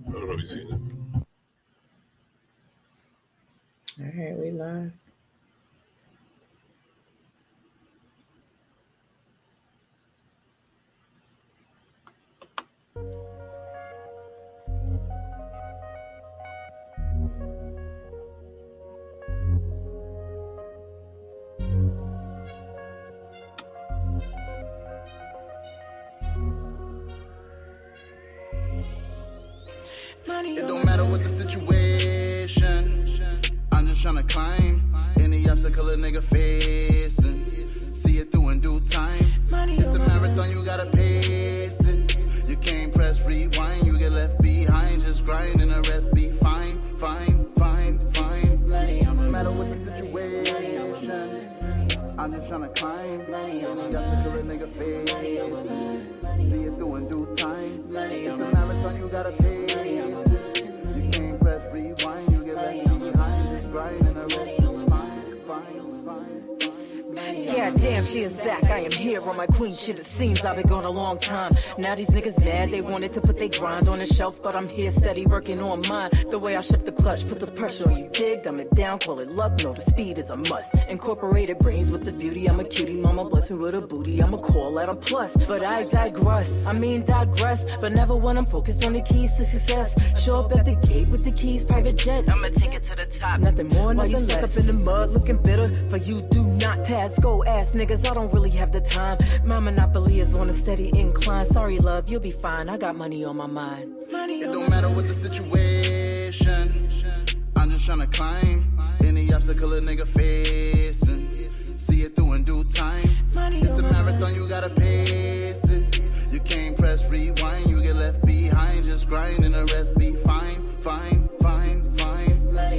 I don't know if you've seen it. All right, we live. It don't matter what the situation, I'm just tryna climb any obstacle a nigga facing. See it through in due time. It's a marathon, you gotta pace it. You can't press rewind, you get left behind. Just grind and the rest be fine, fine, fine, fine. No matter what the situation, I'm just tryna climb any obstacle a nigga facing. See it through in due time. It's a marathon, you gotta pace. Rewind, you get left behind, just grind and the rest is fine. Yeah, damn, she is back. I am here on my queen shit. It seems I've been gone a long time. Now these niggas mad. They wanted to put their grind on the shelf, but I'm here steady working on mine. The way I shift the clutch, put the pressure on you. Dig, dumb it down, call it luck. No, the speed is a must. Incorporated brains with the beauty. I'm a cutie, mama bless me with a booty. I'ma call that a plus, but I digress. But never when I'm focused on the keys to success. Show up at the gate with the keys, private jet. I'ma take it to the top. Nothing more, nothing less. Stuck up in the mud, looking bitter. For you, do not pass. Go ass niggas, I don't really have the time. My monopoly is on a steady incline. Sorry, love, you'll be fine. I got money on my mind. It don't matter what the situation, I'm just tryna climb any obstacle a nigga facing. See it through in due time. It's a marathon, you gotta pace it. You can't press rewind, you get left behind. Just grind and the rest be fine, fine, fine, fine.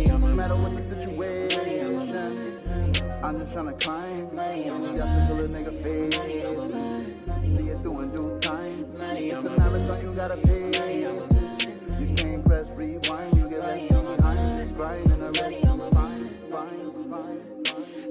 No matter what the situation, I'm just tryna climb any obstacle a nigga facing. See it through in due time. It's a marathon, you gotta pace. You can't press rewind, you get left behind. Just grind and the rest is fine, fine, fine.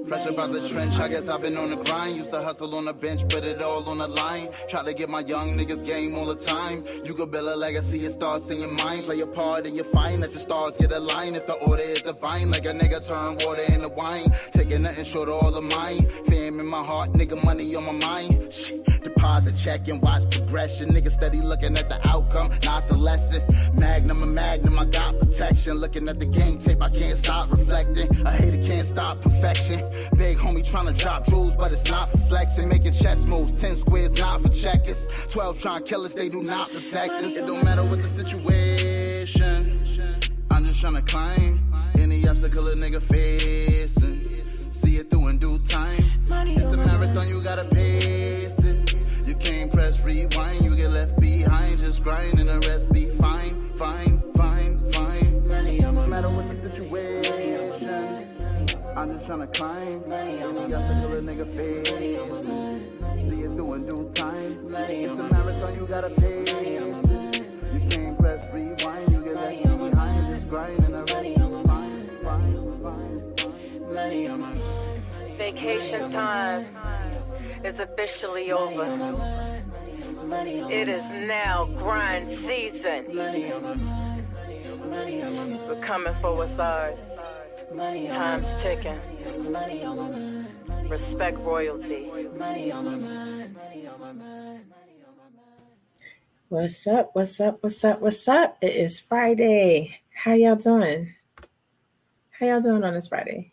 Fresh about the trench, I guess I've been on the grind. Used to hustle on the bench, put it all on the line. Try to get my young niggas game all the time. You could build a legacy and start in your mind. Play a part and you're fine, let your stars get aligned. If the order is divine, like a nigga turn water into wine. Taking nothing short of all of mine. Fame in my heart, nigga, money on my mind. Shit. Deposit check and watch progression. Nigga steady looking at the outcome, not the lesson. Magnum, I got protection. Looking at the game tape, I can't stop reflecting. A hater can't stop perfection. Big homie tryna drop jewels, but it's not for flexing. Making chess moves, 10 squares, not for checkers. 12 trying kill us, they do not protect us. It don't matter what the situation, I'm just tryna climb any obstacle a nigga facing. See it through in due time. It's a marathon, you gotta pace it. You can't press rewind, you get left behind. Just grind and the rest be fine, fine, fine, fine. No matter what the situation, I'm just tryna climb any obstacle a nigga facing. See it through in due time. It's a marathon, you gotta pace. You can't press rewind, you get left behind. Just grind and the rest is fine, fine, fine. Vacation time is officially over. It is now grind season. We're coming for what's ours. Time's ticking. Respect royalty. What's up? It is Friday. How y'all doing? How y'all doing on this Friday?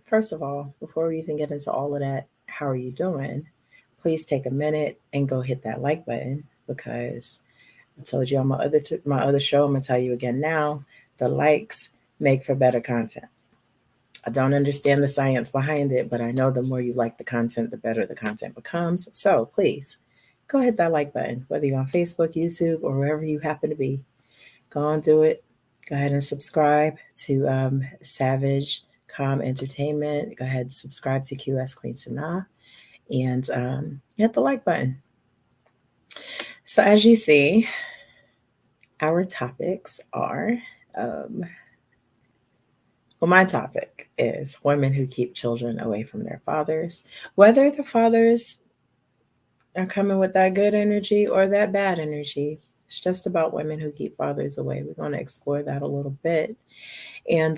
First of all, before we even get into all of that, how are you doing? Please take a minute and go hit that like button, because I told you on my other show, I'm going to tell you again now, the likes make for better content. I don't understand the science behind it, but I know the more you like the content, the better the content becomes. So please go hit that like button, whether you're on Facebook, YouTube, or wherever you happen to be. Go on, do it. Go ahead and subscribe to Savage Calm Entertainment. Go ahead and subscribe to QS Queen Sanaa and hit the like button. So as you see, our topics are, my topic is women who keep children away from their fathers, whether the fathers are coming with that good energy or that bad energy. It's just about women who keep fathers away. We're going to explore that a little bit. And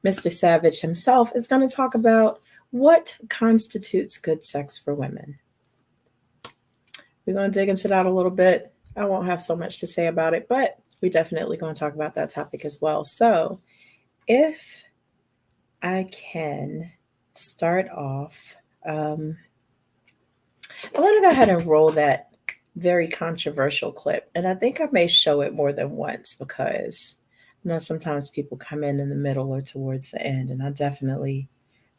Mr. Savage himself is going to talk about what constitutes good sex for women. We're going to dig into that a little bit. I won't have so much to say about it, but we're definitely going to talk about that topic as well. So if I can start off, I want to go ahead and roll that very controversial clip. And I think I may show it more than once because I know sometimes people come in the middle or towards the end, and I definitely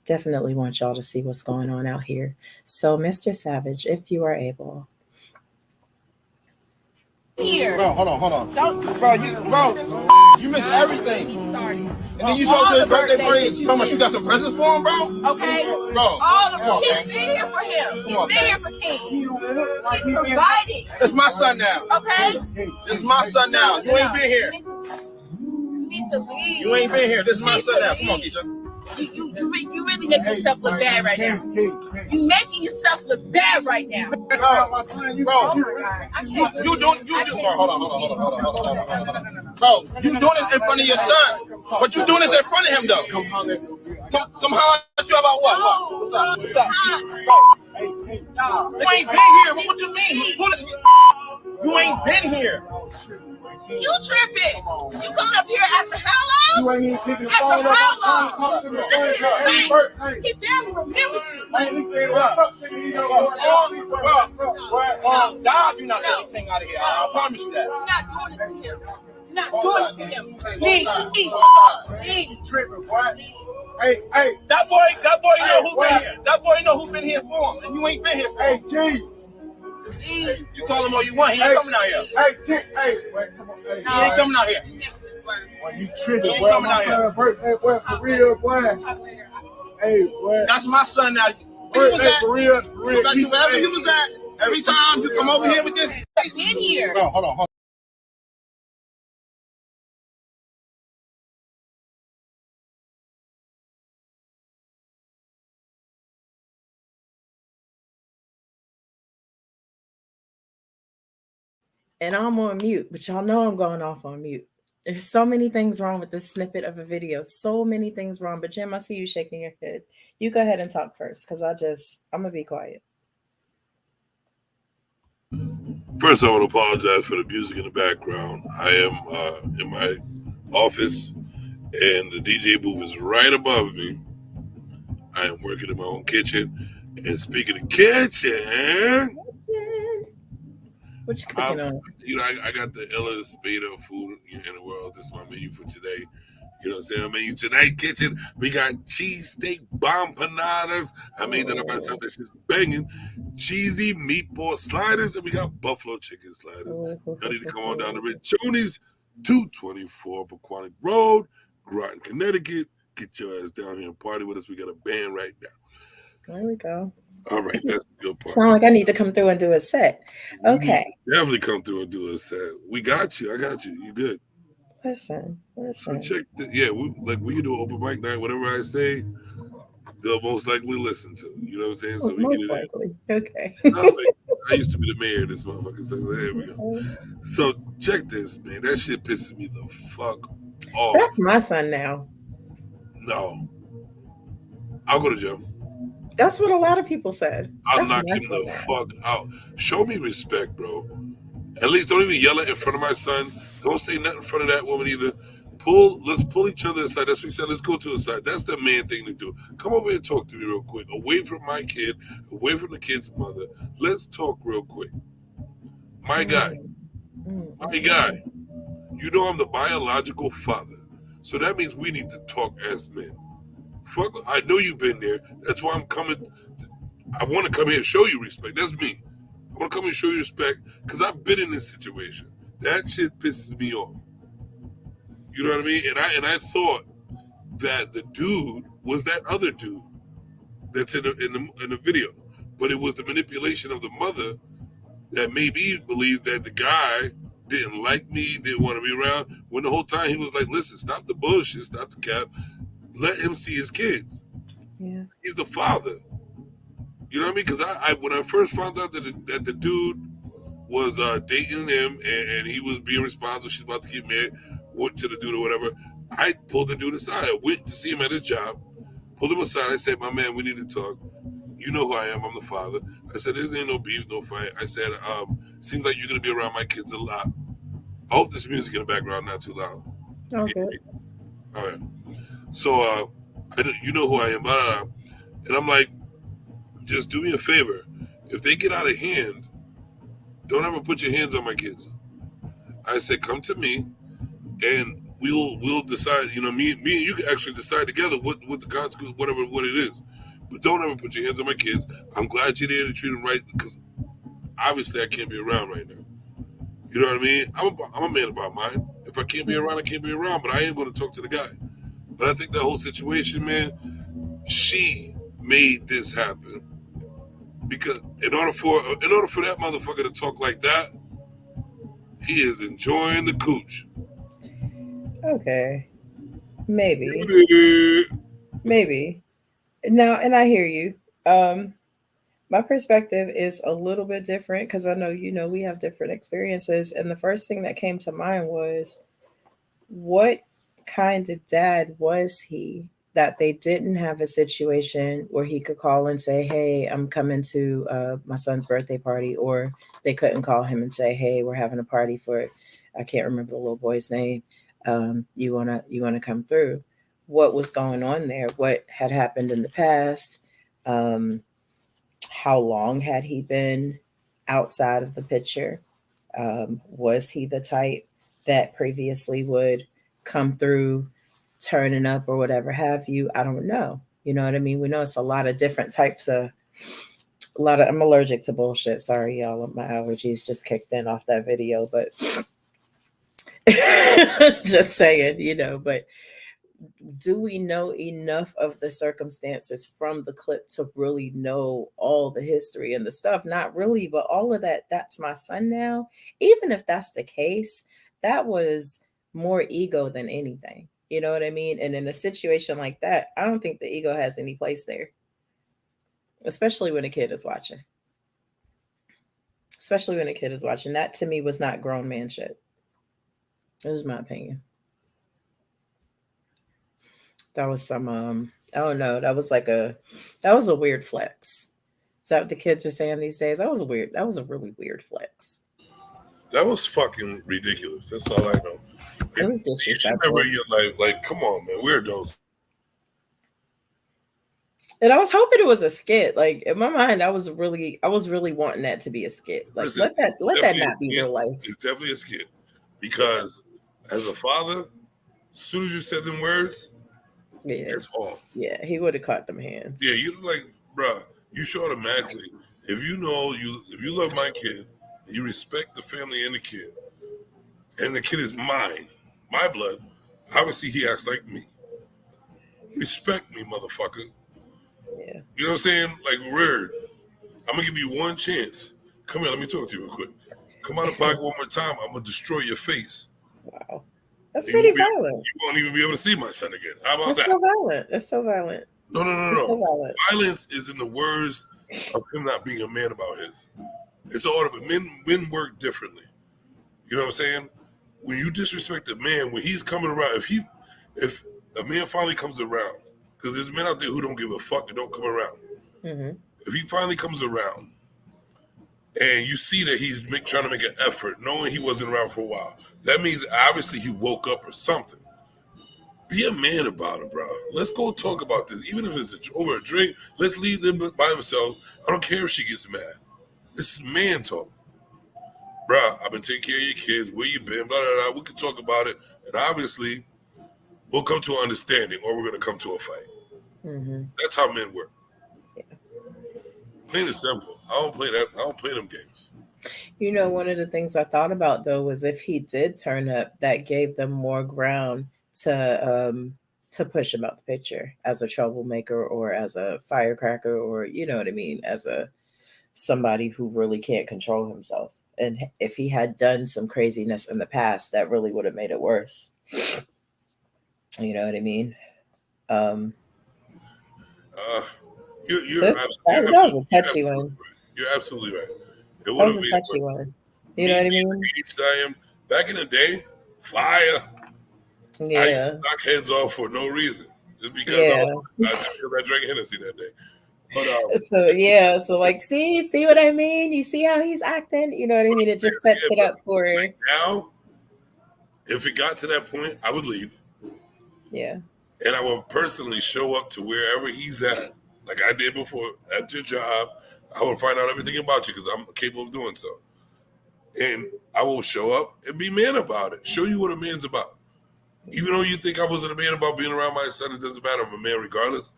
want y'all to see what's going on out here. So, Mr. Savage, if you are able. Here. Bro, hold on. You missed everything. And then you showed his birthday party. Tell me you got some presents for him, bro? Okay. Bro. All of them. He's been here for him. He's been here for King. He's providing. It's my son now. Okay? This is my son now. You ain't been here. You need to leave. You ain't been here. This is my son now. Come on, Keisha. You really making yourself look bad right now. You making yourself look bad right now. Bro, you doing? Hold on. Bro, you doing it in front of your son, but you doing this in front of him though. Come holler at you about what? What's up? You ain't been here. What you mean? You ain't been here. You tripping? You coming up here after how long? You ain't even picking the phone up. How long? He barely remembers you. I ain't saying what's up. Dodge, you're not getting anything out of here. I promise you that. You're not doing it to him. You're not doing it to him. Me. Tripping, boy. Hey, that boy know who been here. That boy know who been here for him, and you ain't been here for him. Hey, G. You call him all you want. He ain't coming out here. Come on. He ain't coming out here. Boy, you tripping, boy. Coming out here. Birthday, boy, for real, boy. Hey, boy. That's my son now. Birthday, for real. Wherever you was at, every time you come over here with this. He's been here. No, hold on. And I'm on mute, but y'all know I'm going off on mute. There's so many things wrong with this snippet of a video. So many things wrong. But Jim, I see you shaking your head. You go ahead and talk first, because I'm going to be quiet. First, I want to apologize for the music in the background. I am in my office, and the DJ booth is right above me. I am working in my own kitchen. And speaking of kitchen, what you cooking on? I got the illest beta of food in the world. This is my menu for today. You know what I'm saying? Menu tonight, kitchen. We got cheesesteak bomb panadas. I made that up myself. That shit's banging. Cheesy meatball sliders, and we got buffalo chicken sliders. I need to come on down to Riccioni's, 224 Pequannock Road, Groton, Connecticut. Get your ass down here and party with us. We got a band right now. There we go. All right, that's the good part. Sound like I need to come through and do a set. Okay. Definitely come through and do a set. We got you. I got you. You good. Listen. So check we can do an open mic night. Whatever I say, they'll most likely listen to. You know what I'm saying? So we most likely. Okay. I used to be the mayor of this motherfucker. So there we go. So check this, man. That shit pisses me the fuck off. That's my son now. No. I'll go to jail. That's what a lot of people said. I'll knock him the fuck out. Show me respect, bro. At least don't even yell it in front of my son. Don't say nothing in front of that woman either. Let's pull each other aside. That's what we said. Let's go to the side. That's the man thing to do. Come over here and talk to me real quick. Away from my kid, away from the kid's mother. Let's talk real quick. My guy. You know I'm the biological father. So that means we need to talk as men. Fuck, I know you've been there. That's why I'm coming. I want to come here and show you respect. That's me. I want to come here and show you respect because I've been in this situation. That shit pisses me off. You know what I mean? And I thought that the dude was that other dude that's in the video, but it was the manipulation of the mother that made me believe that the guy didn't like me, didn't want to be around. When the whole time he was like, "Listen, stop the bullshit, stop the cap, let him see his kids." Yeah, he's the father. You know what I mean? Because when I first found out that the dude was dating him, and he was being responsible. She's about to get married. Went to the dude or whatever. I pulled the dude aside. I went to see him at his job. Pulled him aside. I said, "My man, we need to talk. You know who I am. I'm the father." I said, "There ain't no beef, no fight." I said, "Seems like you're gonna be around my kids a lot. I hope this music in the background not too loud." Okay. All right. So you know who I am, and I'm like, just do me a favor. If they get out of hand, don't ever put your hands on my kids. I said, come to me, and we'll decide. You know, me and you can actually decide together what the consequence, what it is. But don't ever put your hands on my kids. I'm glad you're there to treat them right, because obviously I can't be around right now. You know what I mean? I'm a man about mine. If I can't be around, I can't be around. But I am going to talk to the guy. But I think that whole situation, man, she made this happen. Because in order for that motherfucker to talk like that, he is enjoying the cooch. Okay. Maybe. Maybe. Now, and I hear you. My perspective is a little bit different because I know, we have different experiences. And the first thing that came to mind was, what kind of dad was he that they didn't have a situation where he could call and say, "Hey, I'm coming to my son's birthday party," or they couldn't call him and say, "Hey, we're having a party for," I can't remember the little boy's name. You wanna come through? What was going on there? What had happened in the past? How long had he been outside of the picture? Was he the type that previously would come through turning up or whatever have you? I don't know. You know what I mean? We know it's a lot of different types of, I'm allergic to bullshit. Sorry, y'all. My allergies just kicked in off that video, but just saying, but do we know enough of the circumstances from the clip to really know all the history and the stuff? Not really, but all of that, that's my son now. Even if that's the case, that was more ego than anything. You know what I mean? And in a situation like that, I don't think the ego has any place there, especially when a kid is watching. Especially when a kid is watching. That to me was not grown man shit. This is my opinion. That was some I don't know. That was a weird flex. Is that what the kids are saying these days? That was a really weird flex. That was fucking ridiculous. That's all I know. It was disrespectful. You should never in your life, like, come on, man, we're adults. And I was hoping it was a skit. Like in my mind, I was really wanting that to be a skit. Like, Listen, let that not be real life. It's definitely a skit, because as a father, as soon as you said them words, yeah, that's all. Yeah, he would have caught them hands. Yeah, you like, bruh, you should automatically, if you love my kid, you respect the family and the kid is mine, my blood, obviously he acts like me. Respect me, motherfucker. Yeah. You know what I'm saying? Like, word. I'm gonna give you one chance. Come here, let me talk to you real quick. Come out of the pocket one more time, I'm gonna destroy your face. Wow. That's pretty violent. You won't even be able to see my son again. How about that? So violent. That's so violent. No. So Violence is in the words of him not being a man about his. It's an order, but men work differently. You know what I'm saying? When you disrespect a man, when he's coming around, if a man finally comes around, because there's men out there who don't give a fuck and don't come around. Mm-hmm. If he finally comes around, and you see that he's trying to make an effort, knowing he wasn't around for a while, that means obviously he woke up or something. Be a man about it, bro. Let's go talk about this. Even if it's over a drink, let's leave them by themselves. I don't care if she gets mad. This is man talk. Bro, I've been taking care of your kids. Where you been? Blah, blah, blah. We can talk about it. And obviously, we'll come to an understanding, or we're going to come to a fight. Mm-hmm. That's how men work. Yeah. Plain and simple. I don't play that. I don't play them games. You know, one of the things I thought about, though, was if he did turn up, that gave them more ground to push him out the picture as a troublemaker or as a firecracker, or, you know what I mean, as somebody who really can't control himself. And if he had done some craziness in the past, that really would have made it worse. You know what I mean? That was a touchy one. You're absolutely right. That was a touchy one. You know what I mean? I am back in the day. Fire. Yeah. I used to knock heads off for no reason, just because I drank Hennessy that day. But so like, see what I mean? You see how he's acting? You know what I mean? It just sets it up for like now. If it got to that point, I would leave. Yeah. And I will personally show up to wherever he's at, like I did before at your job. I will find out everything about you because I'm capable of doing so. And I will show up and be man about it. Show you what a man's about. Even though you think I wasn't a man about being around my son, it doesn't matter. I'm a man regardless.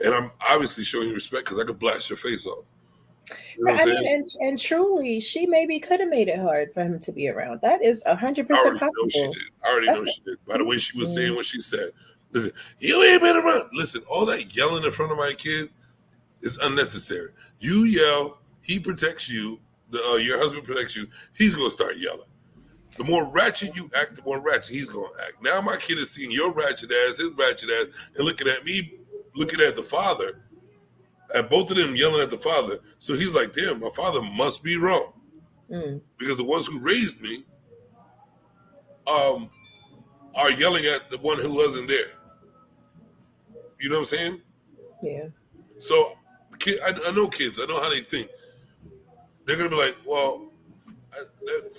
And I'm obviously showing you respect because I could blast your face off. You know I mean, and truly, she maybe could have made it hard for him to be around. That is 100% possible. I already know she did. By the way she was saying what she said. Listen, you ain't been around. Listen, all that yelling in front of my kid is unnecessary. You yell, he protects you, your husband protects you, he's going to start yelling. The more ratchet you act, the more ratchet he's going to act. Now my kid is seeing your ratchet ass, his ratchet ass, and looking at me, looking at the father, at both of them yelling at the father. So he's like, damn, my father must be wrong. Because the ones who raised me are yelling at the one who wasn't there. You know what I'm saying? Yeah. So I know kids. I know how they think. They're going to be like, well,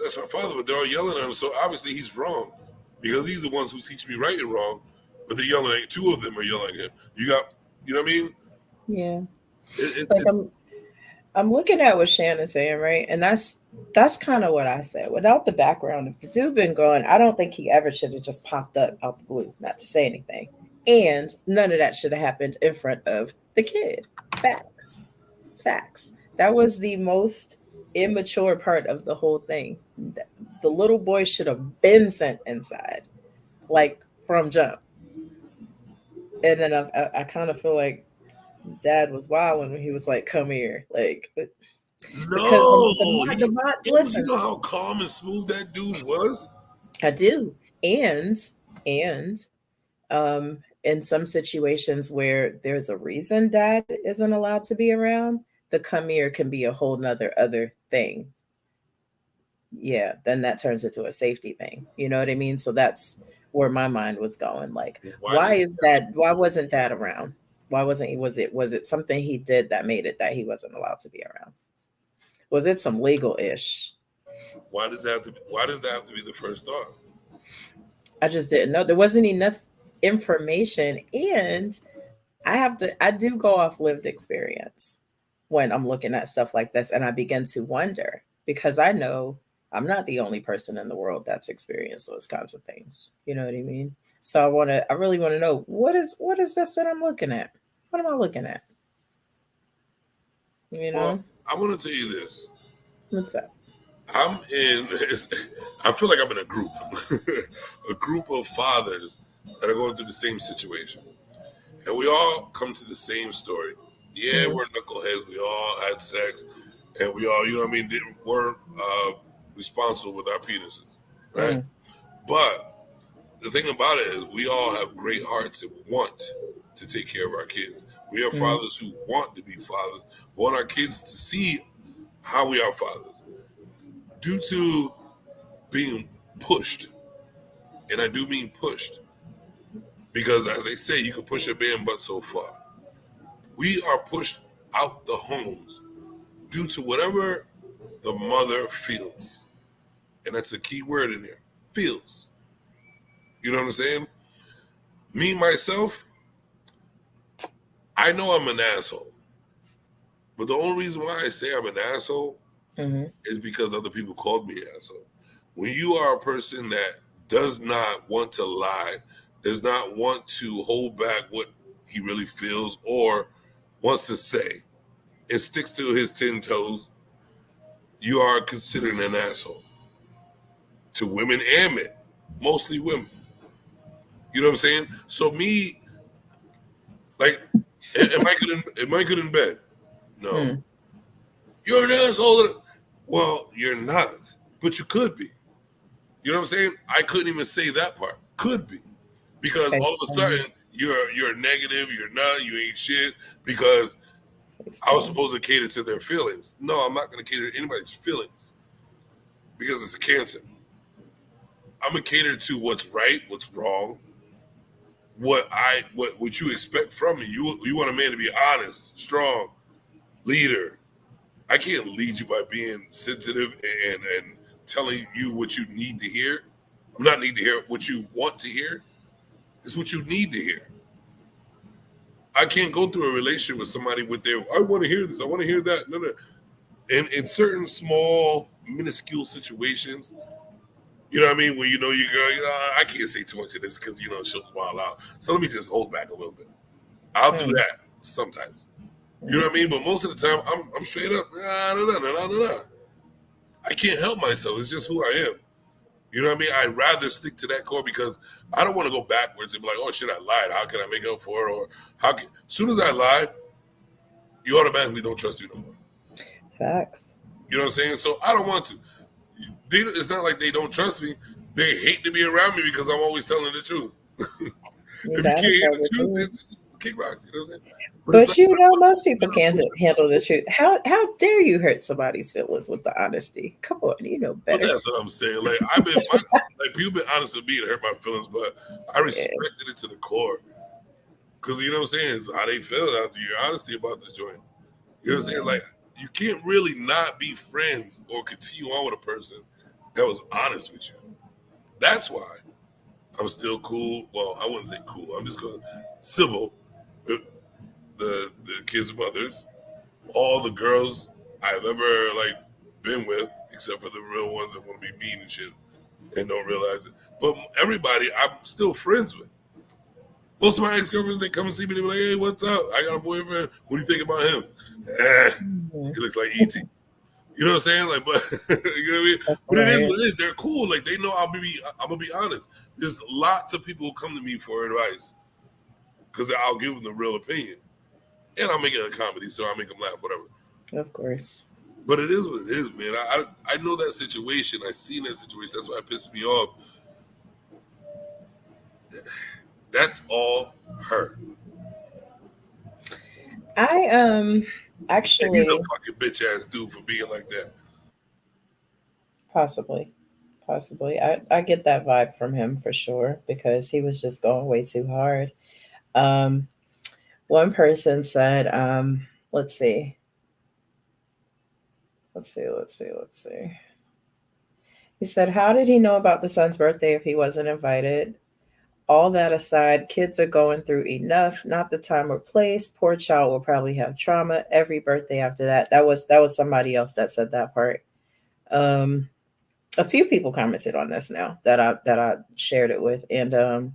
that's my father, but they're all yelling at him. So obviously he's wrong because he's the ones who teach me right and wrong, but they're yelling at, two of them are yelling at him. You know what I mean? Yeah. I'm looking at what Shannon's saying, right? And that's kind of what I said. Without the background, if the dude been going, I don't think he ever should have just popped up out the blue, not to say anything. And none of that should have happened in front of the kid. Facts. That was the most immature part of the whole thing. The little boy should have been sent inside, like from jump. And then I kind of feel like Dad was wilding when he was like, "Come here," like. No, listen. You know how calm and smooth that dude was. I do, and in some situations where there's a reason Dad isn't allowed to be around, the come here can be a whole nother other thing. Yeah, then that turns into a safety thing. You know what I mean? So that's where my mind was going. Like, why wasn't Dad around? Why wasn't he? Was it something he did that made it that he wasn't allowed to be around? Was it some legal ish? Why does that have to be the first thought? I just didn't know. There wasn't enough information, and I do go off lived experience when I'm looking at stuff like this, and I begin to wonder because I know I'm not the only person in the world that's experienced those kinds of things. You know what I mean? So I really want to know what is this that I'm looking at? What am I looking at? You know? Well, I want to tell you this. What's up? I feel like I'm in a group, a group of fathers that are going through the same situation. And we all come to the same story. Yeah, we're knuckleheads. We all had sex. And we all, weren't responsible with our penises, right? But the thing about it is we all have great hearts and want to take care of our kids. We are fathers who want to be fathers, want our kids to see how we are fathers. Due to being pushed, and I do mean pushed, because as they say, you can push a man but so far. We are pushed out the homes due to whatever the mother feels. And that's a key word in there, feels. You know what I'm saying? Me, myself, I know I'm an asshole. But the only reason why I say I'm an asshole is because other people called me an asshole. When you are a person that does not want to lie, does not want to hold back what he really feels or wants to say, and sticks to his 10 toes, you are considered an asshole. To women and men, mostly women. You know what I'm saying? So me, like, am I good in bed? No. You're an asshole. Well, you're not, but you could be. You know what I'm saying? I couldn't even say that part. Could be. Because all of a sudden, you're negative, you're not, you ain't shit, because I was supposed to cater to their feelings. No, I'm not going to cater to anybody's feelings. because it's a cancer. I'm gonna cater to what's right, what's wrong, what you expect from me. You want a man to be honest, strong, leader. I can't lead you by being sensitive and telling you what you need to hear. I'm not need to hear what you want to hear. It's what you need to hear. I can't go through a relationship with somebody with their I want to hear this, I want to hear that. No, no. And in certain small, minuscule situations, you know what I mean? When you know your girl, I can't say too much of this because she'll wild out. So let me just hold back a little bit. I'll do that sometimes. You know what I mean? But most of the time, I'm straight up. I can't help myself. It's just who I am. You know what I mean? I'd rather stick to that core because I don't want to go backwards and be like, oh shit, I lied. How can I make up for it? Or as soon as I lie, you automatically don't trust me no more. Facts. You know what I'm saying? So I don't want to. It's not like they don't trust me. They hate to be around me because I'm always telling the truth. If you can't hear the truth, then kick rocks. You know what I'm saying? But most people can't handle the truth. How dare you hurt somebody's feelings with the honesty? Come on, you know better. But that's what I'm saying. Like people been honest with me and hurt my feelings, but I respected it to the core. Because you know what I'm saying? It's how they feel after your honesty about the joint. You know what I'm saying? Like you can't really not be friends or continue on with a person that was honest with you. That's why I'm still cool. Well, I wouldn't say cool. I'm just going civil. The kids' mothers, all the girls I've ever been with, except for the real ones that want to be mean and shit and don't realize it. But everybody I'm still friends with. Most of my ex-girlfriends, they come and see me, they be like, hey, what's up? I got a boyfriend. What do you think about him? He looks like E.T. You know what I'm saying? Like, but you know what I mean? But it is what it is. They're cool. Like they know I'm gonna be honest. There's lots of people who come to me for advice because I'll give them the real opinion. And I'll make it a comedy, so I'll make them laugh, whatever. Of course. But it is what it is, man. I know that situation. I've seen that situation. That's why it pissed me off. That's all her. I actually. And he's a fucking bitch ass dude for being like that. Possibly. I get that vibe from him for sure because he was just going way too hard. One person said, let's see. He said, how did he know about the son's birthday if he wasn't invited? All that aside, kids are going through enough, not the time or place. Poor child will probably have trauma every birthday after that. That was somebody else that said that part. A few people commented on this now that I shared it with. And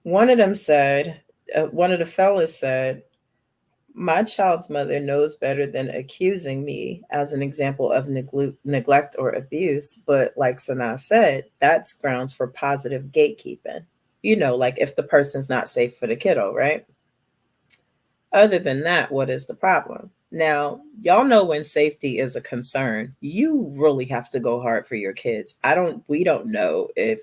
one of them said, one of the fellas said, my child's mother knows better than accusing me as an example of neglect or abuse. But like Sanaa said, that's grounds for positive gatekeeping. Like if the person's not safe for the kiddo, right? Other than that, what is the problem? Now, y'all know when safety is a concern, you really have to go hard for your kids. We don't know if,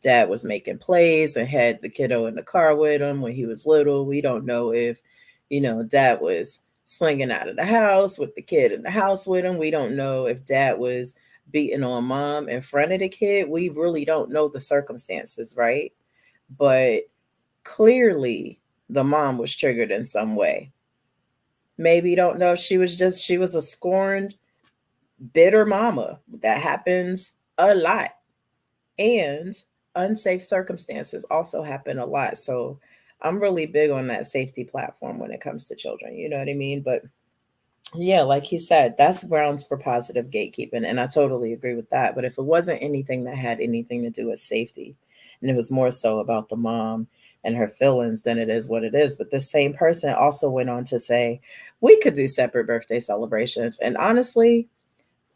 dad was making plays and had the kiddo in the car with him when he was little. We don't know if, dad was slinging out of the house with the kid in the house with him. We don't know if dad was beating on mom in front of the kid. We really don't know the circumstances, right? But clearly the mom was triggered in some way. Maybe don't know if she was a scorned, bitter mama. That happens a lot. And unsafe circumstances also happen a lot. So I'm really big on that safety platform when it comes to children. You know what I mean? But yeah, like he said, that's grounds for positive gatekeeping. And I totally agree with that. But if it wasn't anything that had anything to do with safety, and it was more so about the mom and her feelings, then it is what it is. But this same person also went on to say, we could do separate birthday celebrations. And honestly,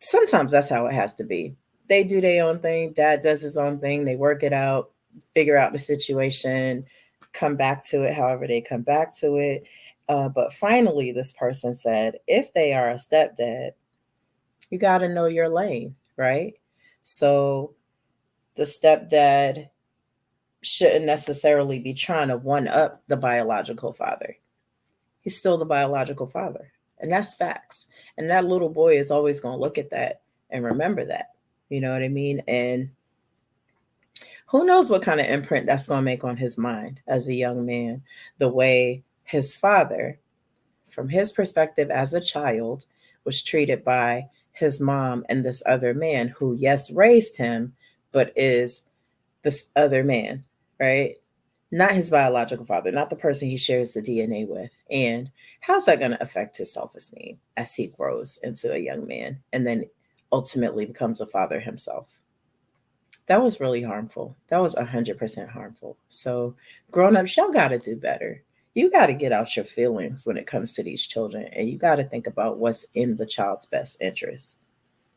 sometimes that's how it has to be. They do their own thing. Dad does his own thing. They work it out, figure out the situation, come back to it however they come back to it. But finally, this person said, if they are a stepdad, you got to know your lane, right? So the stepdad shouldn't necessarily be trying to one up the biological father. He's still the biological father. And that's facts. And that little boy is always going to look at that and remember that. You know what I mean? And who knows what kind of imprint that's going to make on his mind as a young man, the way his father, from his perspective as a child, was treated by his mom and this other man who, yes, raised him, but is this other man, right? Not his biological father, not the person he shares the DNA with. And how's that going to affect his self-esteem as he grows into a young man and then ultimately becomes a father himself? That was really harmful. That was 100% harmful. So grown-ups, y'all got to do better. You got to get out your feelings when it comes to these children, and you got to think about what's in the child's best interest.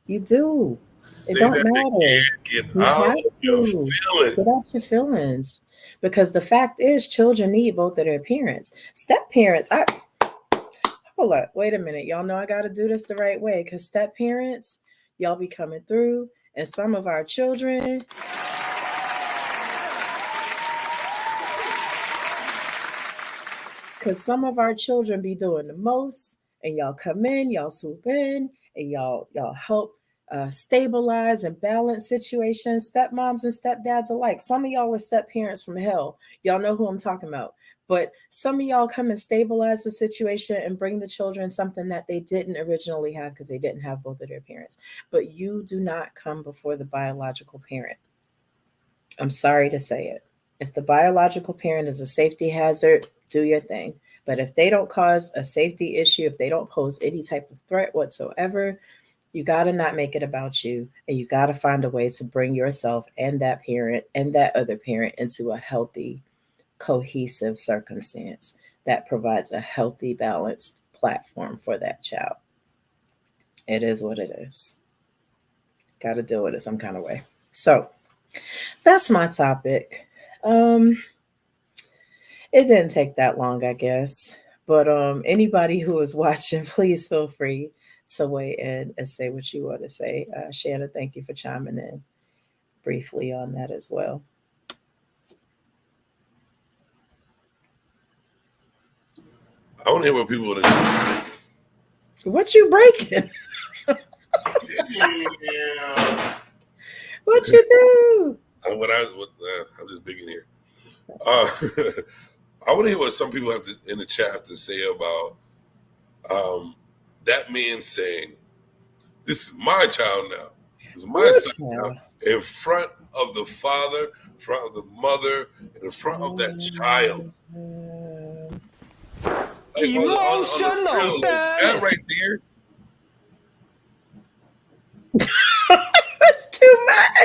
You do. It don't matter. Get You out have your to feelings. get out your feelings, because the fact is, children need both of their parents. Step parents, hold up, wait a minute, y'all know I got to do this the right way, because step parents, y'all be coming through, and some of our children. Because some of our children be doing the most, and y'all come in, y'all swoop in, and y'all help stabilize and balance situations. Stepmoms and stepdads alike. Some of y'all are step parents from hell. Y'all know who I'm talking about. But some of y'all come and stabilize the situation and bring the children something that they didn't originally have because they didn't have both of their parents. But you do not come before the biological parent. I'm sorry to say it. If the biological parent is a safety hazard, do your thing. But if they don't cause a safety issue, if they don't pose any type of threat whatsoever, you got to not make it about you. And you got to find a way to bring yourself and that parent and that other parent into a healthy, cohesive circumstance that provides a healthy, balanced platform for that child. It is what it is. Got to deal with it some kind of way. So that's my topic. It didn't take that long, I guess. But anybody who is watching, please feel free to weigh in and say what you want to say. Shanna, thank you for chiming in briefly on that as well. I want to hear what people want to do. What you breaking? Yeah. What you do? I'm just big in here. I want to hear what some people have to in the chat have to say about that man saying, "This is my child now. This is my son now," in front of the father, in front of the mother, in front of that child. Like, emotional, that right there. That's too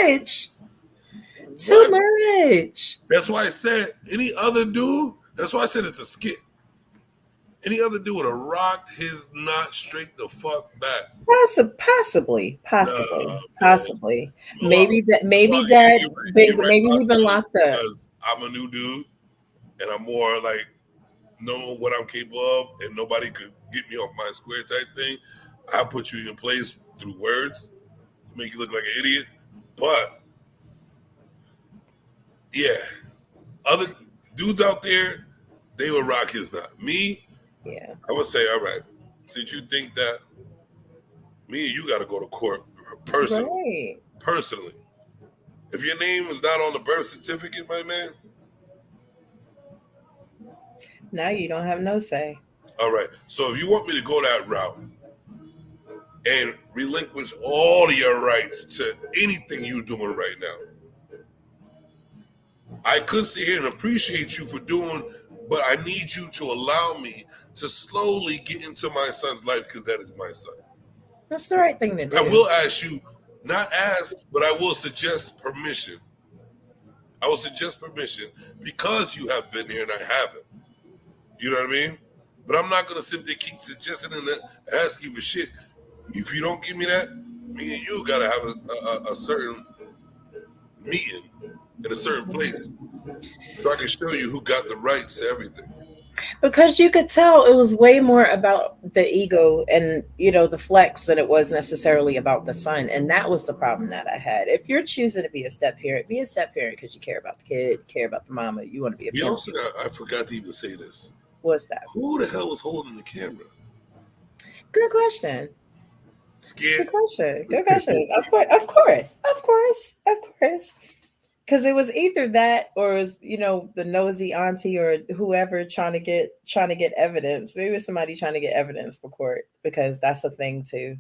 much. Too much. That's why I said any other dude. That's why I said it's a skit. Any other dude would have rocked his knot straight the fuck back. Possibly. No, Maybe he's been locked up. Because I'm a new dude, and I'm more like know what I'm capable of, and nobody could get me off my square type thing. I put you in place through words, make you look like an idiot. But yeah, other dudes out there, they would rock his knot. Me, yeah, I would say, all right, since you think that, me and you got to go to court personally. Right. Personally, if your name is not on the birth certificate, my man, now you don't have no say. All right. So if you want me to go that route and relinquish all of your rights to anything you're doing right now, I could sit here and appreciate you for doing, but I need you to allow me to slowly get into my son's life because that is my son. That's the right thing to do. I will ask you, not ask, but I will suggest permission. I will suggest permission because you have been here and I haven't. You know what I mean? But I'm not going to simply keep suggesting and ask you for shit. If you don't give me that, me and you got to have a certain meeting in a certain place so I can show you who got the rights to everything. Because you could tell it was way more about the ego and, the flex than it was necessarily about the son. And that was the problem that I had. If you're choosing to be a step parent, be a step parent because you care about the kid, care about the mama, you want to be a parent. I forgot to even say this. What's that? Who the hell was holding the camera? Good question. Scared? Good question. Good question. Of course. Of course. Of course. Of course. Because it was either that or it was, the nosy auntie or whoever trying to get evidence. Maybe it was somebody trying to get evidence for court because that's a thing too,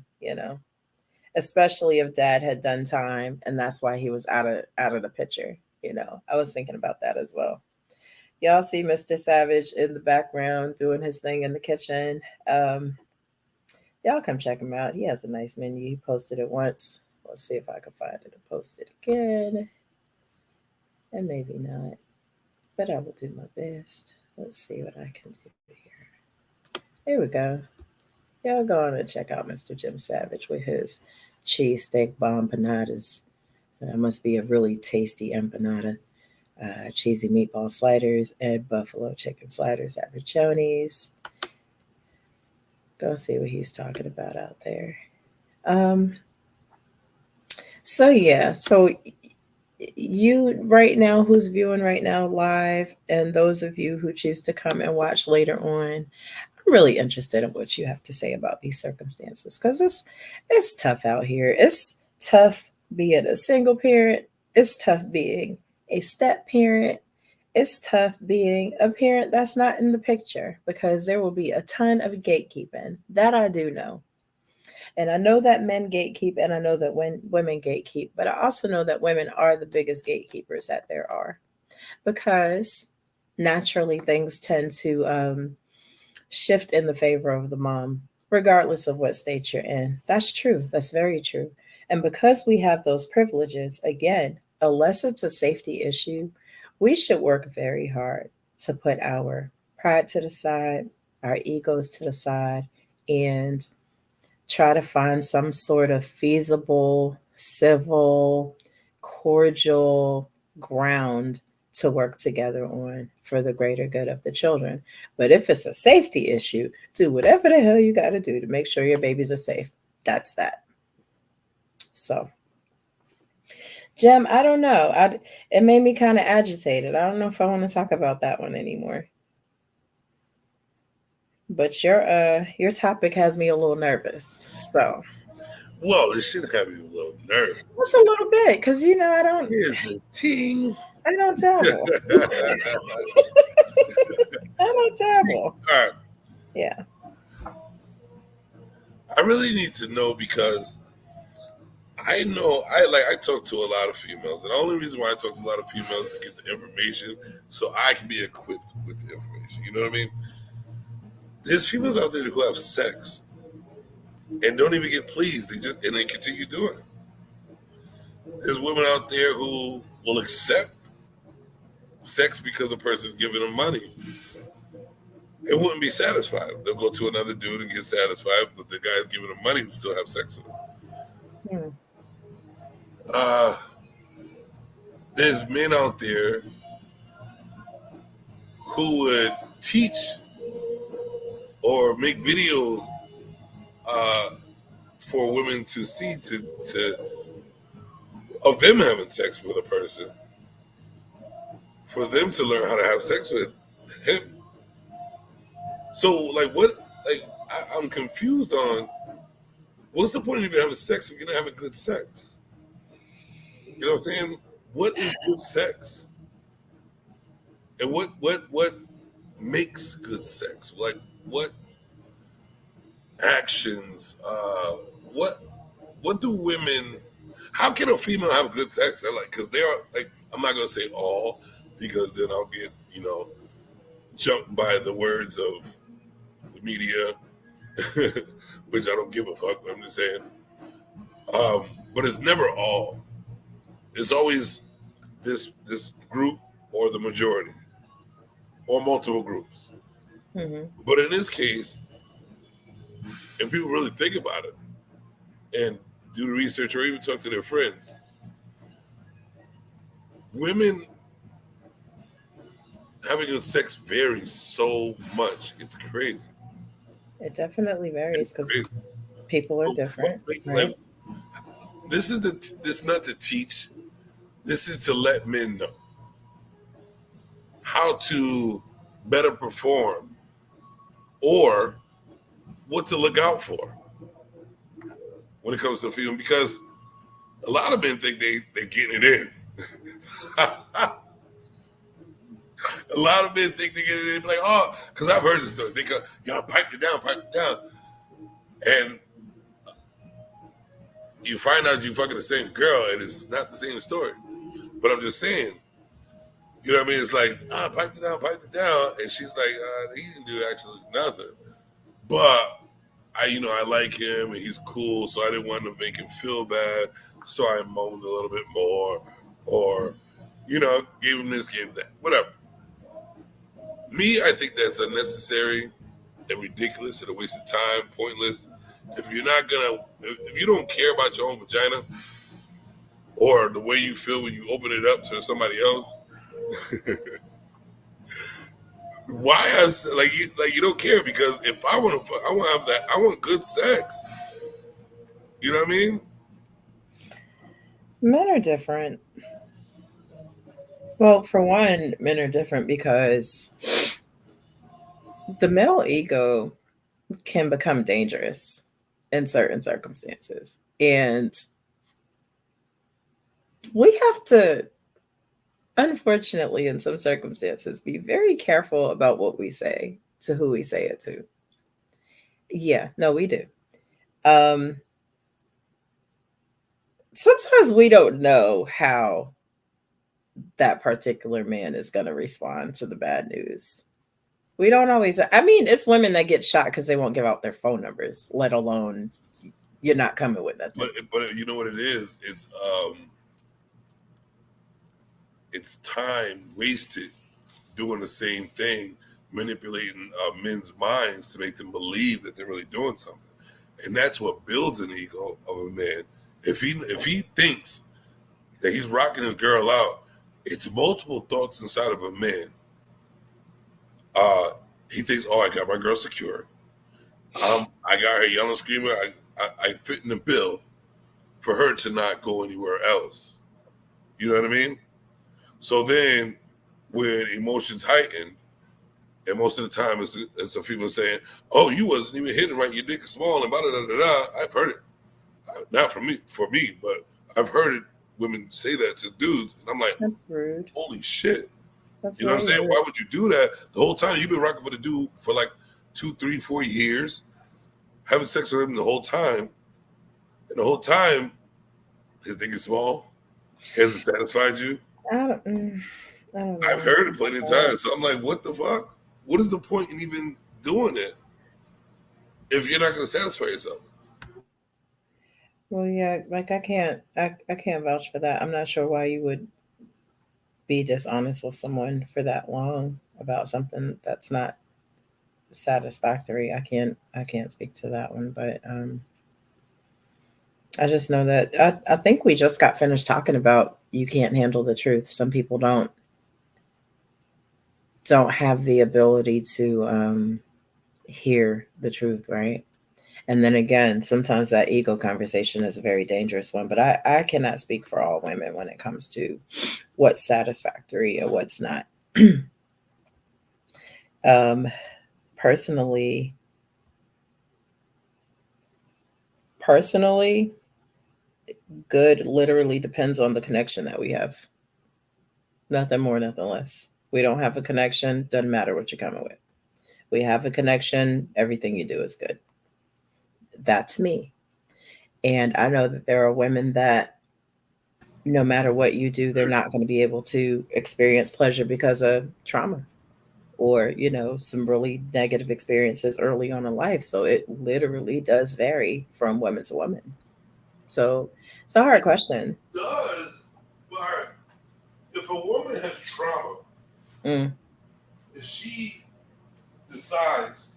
especially if dad had done time and that's why he was out of the picture. I was thinking about that as well. Y'all see Mr. Savage in the background doing his thing in the kitchen. Y'all come check him out. He has a nice menu. He posted it once. Let's see if I can find it and post it again. And maybe not, but I will do my best. Let's see what I can do here. Here we go. Y'all go on and check out Mr. Jim Savage with his cheesesteak bomb empanadas. That must be a really tasty empanada. Cheesy meatball sliders and buffalo chicken sliders at Riccioni's. Go see what he's talking about out there. Um, so yeah, so you right now who's viewing right now live and those of you who choose to come and watch later on, I'm really interested in what you have to say about these circumstances because it's tough out here. It's tough being a single parent. It's tough being a step parent. It's tough being a parent that's not in the picture because there will be a ton of gatekeeping. That I do know. And I know that men gatekeep and I know that when women gatekeep, but I also know that women are the biggest gatekeepers that there are because naturally things tend to shift in the favor of the mom, regardless of what state you're in. That's true. That's very true. And because we have those privileges, again, unless it's a safety issue, we should work very hard to put our pride to the side, our egos to the side, and try to find some sort of feasible, civil, cordial ground to work together on for the greater good of the children. But if it's a safety issue, do whatever the hell you got to do to make sure your babies are safe. That's that. So, Jim, I don't know. It made me kind of agitated. I don't know if I want to talk about that one anymore. But your topic has me a little nervous. So, Well, it should have you a little nervous. just a little bit, because I don't. Here's the ting. I don't dabble. I don't dabble. All right. Yeah. I really need to know because I talk to a lot of females, and the only reason why I talk to a lot of females is to get the information so I can be equipped with the information. You know what I mean? There's females out there who have sex and don't even get pleased. They continue doing it. There's women out there who will accept sex because a person's giving them money. It wouldn't be satisfied. They'll go to another dude and get satisfied, but the guy's giving them money and still have sex with them. There's men out there who would teach or make videos for women to see of them having sex with a person, for them to learn how to have sex with him. So, I'm confused on what's the point of even having sex if you're not having good sex? You know what I'm saying? What is good sex? And what makes good sex? Like, what actions? What do women? How can a female have good sex? Because they are I'm not gonna say all, because then I'll get jumped by the words of the media, which I don't give a fuck. I'm just saying. But it's never all. It's always this group or the majority or multiple groups. Mm-hmm. But in this case, and people really think about it and do the research or even talk to their friends, women having good sex varies so much. It's crazy. It definitely varies because people are different. Right? This is not to teach. This is to let men know how to better perform or what to look out for when it comes to female, because a lot of men think they're getting it in. A lot of men think they get it in, like, oh, because I've heard this story. They go, y'all pipe it down. And you find out you're fucking the same girl, and it's not the same story. But I'm just saying, you know what I mean? It's like, piped it down. And she's like, he didn't do actually nothing. But I like him and he's cool, so I didn't want to make him feel bad. So I moaned a little bit more, or, gave him this, gave him that, whatever. Me, I think that's unnecessary and ridiculous and a waste of time, pointless. If you don't care about your own vagina or the way you feel when you open it up to somebody else, why have you don't care? Because if I want to have that. I want good sex. You know what I mean? Men are different. Well, for one, men are different because the male ego can become dangerous in certain circumstances. And we have to, unfortunately, in some circumstances, be very careful about what we say to who we say it to. Yeah, no, we do. Sometimes we don't know how that particular man is going to respond to the bad news. We don't always. I mean, it's women that get shot because they won't give out their phone numbers, let alone you're not coming with nothing. But you know what it is? It's time wasted doing the same thing, manipulating men's minds to make them believe that they're really doing something, and that's what builds an ego of a man. If he thinks that he's rocking his girl out, it's multiple thoughts inside of a man. He thinks, I got my girl secure. I got her yelling, screaming. I fit in the bill for her to not go anywhere else. You know what I mean? So then when emotions heighten, and most of the time it's a female saying, oh, you wasn't even hitting right, your dick is small, and blah. I've heard it. Not for me, but I've heard it, women say that to dudes, and I'm like, that's rude. Holy shit. You know what I'm saying? Rude. Why would you do that? The whole time you've been rocking for the dude for like 2, 3, 4 years, having sex with him the whole time, and the whole time his dick is small, hasn't satisfied you. I don't know. I've heard it plenty of times, so I'm like, what the fuck? What is the point in even doing it if you're not going to satisfy yourself? Well, yeah, like I can't vouch for that. I'm not sure why you would be dishonest with someone for that long about something that's not satisfactory. I can't speak to that one, but I just know that I think we just got finished talking about you can't handle the truth. Some people don't have the ability to hear the truth, right? And then again, sometimes that ego conversation is a very dangerous one, but I cannot speak for all women when it comes to what's satisfactory or what's not. Personally, good literally depends on the connection that we have. Nothing more, nothing less. We don't have a connection, doesn't matter what you're coming with. We have a connection, everything you do is good. That's me. And I know that there are women that no matter what you do, they're not going to be able to experience pleasure because of trauma or, some really negative experiences early on in life. So it literally does vary from woman to woman. So it's a hard question. It does, but if a woman has trauma, if she decides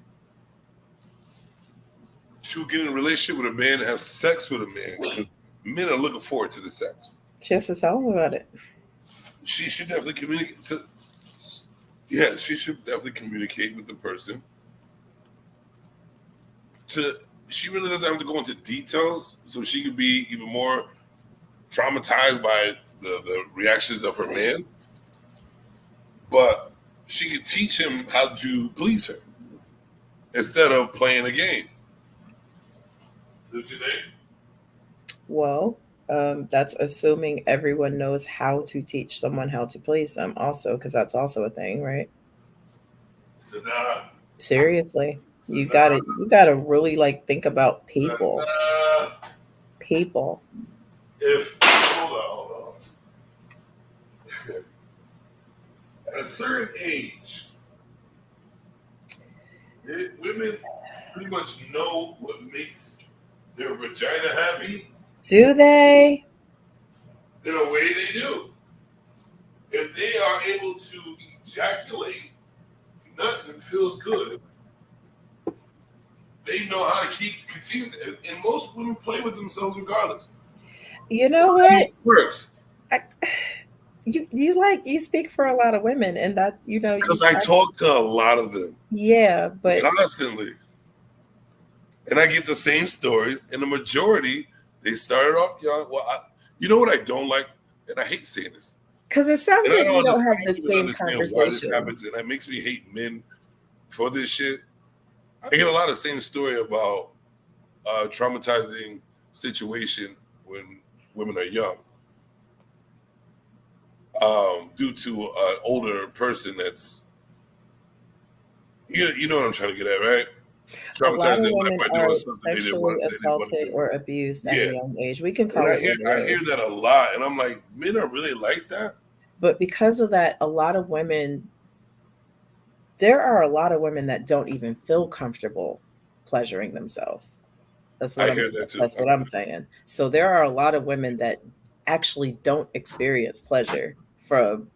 to get in a relationship with a man and have sex with a man, because men are looking forward to the sex. She has to tell them about it. She should definitely communicate. She should definitely communicate with the person. She really doesn't have to go into details, so she could be even more traumatized by the reactions of her man. But she could teach him how to please her instead of playing a game. Don't you think? Well, that's assuming everyone knows how to teach someone how to please them, also, because that's also a thing, right? So nah, Seriously, so you gotta really like think about people, nah. people. If hold on. At a certain age, women pretty much know what makes their vagina happy. Do they? In a way, they do. If they are able to ejaculate, nothing feels good. They know how to continue, and most women play with themselves regardless. You know So what? it works. I, you speak for a lot of women, and that Because I talk to a lot of them. Yeah, but constantly. And I get the same stories, and the majority, they started off young. Well, you know what I don't like, and I hate saying this. Because it sounds And like you don't have I the don't even same understand why this conversation. happens, and that makes me hate men for this shit. I get a lot of the same story about traumatizing situation when women are young, due to an older person that's, you know what I'm trying to get at, right? A lot of Traumatizing life women by are doing something they didn't sexually want. They didn't want to assaulted do. or abused at a Yeah, young age. We can and call it what I it hear is. that a lot, and I'm like, men are really like that. But because of that, a lot of women, there are a lot of women that don't even feel comfortable pleasuring themselves. I hear that too. That's what I'm saying. So there are a lot of women that actually don't experience pleasure from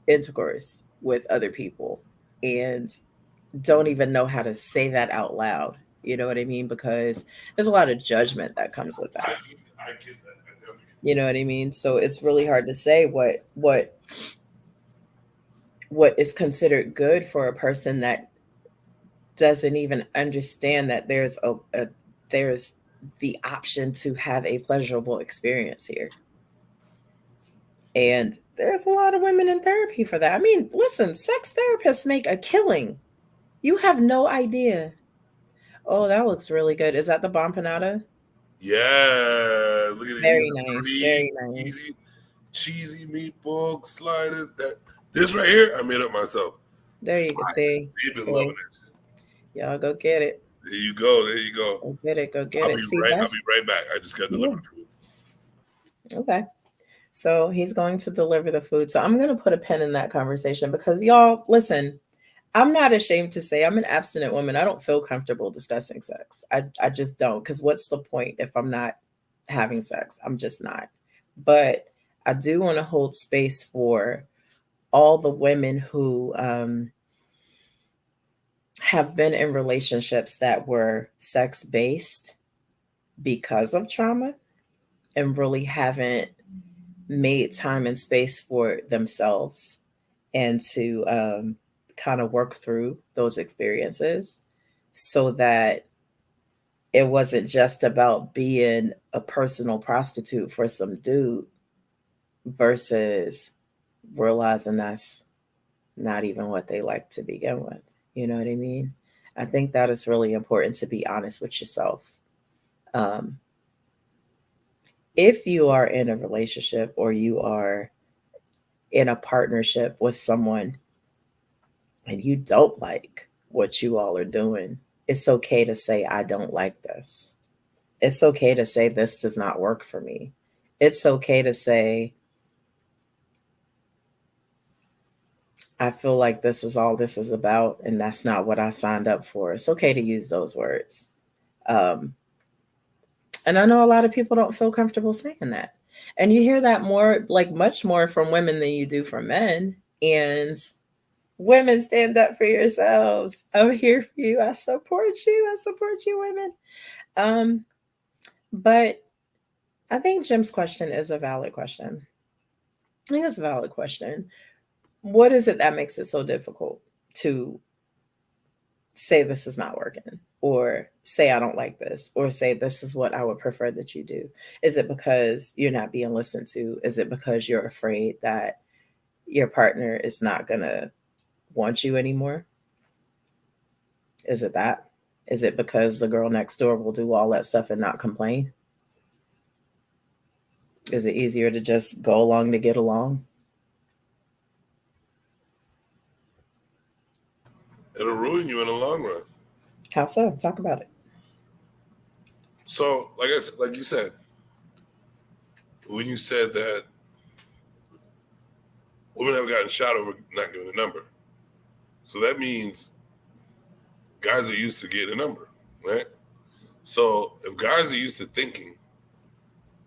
intercourse with other people and don't even know how to say that out loud. You know what I mean? Because there's a lot of judgment that comes with that. I get that. You know what I mean? So it's really hard to say what is considered good for a person that doesn't even understand that there's the option to have a pleasurable experience here. And there's a lot of women in therapy for that. I mean, listen, sex therapists make a killing. You have no idea. Oh, that looks really good. Is that the bompanada? Yeah, look at it. These Very are nice. three Very nice. easy, cheesy meatball sliders. This right here, I made up myself. There you can see. They've been See. loving it. Y'all go get it. There you go. There you go. Go get it. Go get I'll it. be See, right. I'll that's be right back. I just got delivered food. okay. So he's going to deliver the food. So I'm going to put a pin in that conversation because y'all, listen, I'm not ashamed to say I'm an abstinent woman. I don't feel comfortable discussing sex. I just don't. Because what's the point if I'm not having sex? I'm just not. But I do want to hold space for all the women who have been in relationships that were sex based because of trauma and really haven't made time and space for themselves and to kind of work through those experiences so that it wasn't just about being a personal prostitute for some dude versus realizing that's not even what they like to begin with. You know what I mean? I think that is really important to be honest with yourself. Um, if you are in a relationship or you are in a partnership with someone and you don't like what you all are doing, it's okay to say, I don't like this. It's okay to say, this does not work for me. It's okay to say, I feel like this is all this is about, and that's not what I signed up for. It's okay to use those words. And I know a lot of people don't feel comfortable saying that. And you hear that more, like much more from women than you do from men. And women, stand up for yourselves. I'm here for you. I support you. I support you, women. But I think Jim's question is a valid question. I think it's a valid question. What is it that makes it so difficult to say this is not working, or say I don't like this, or say this is what I would prefer that you do? Is it because you're not being listened to? Is it because you're afraid that your partner is not gonna want you anymore? Is it that? Is it because the girl next door will do all that stuff and not complain? Is it easier to just go along to get along? It'll ruin you in the long run. How so? Talk about it. So, like you said, when you said that women have gotten shot over not giving a number, so that means guys are used to getting a number, right? So if guys are used to thinking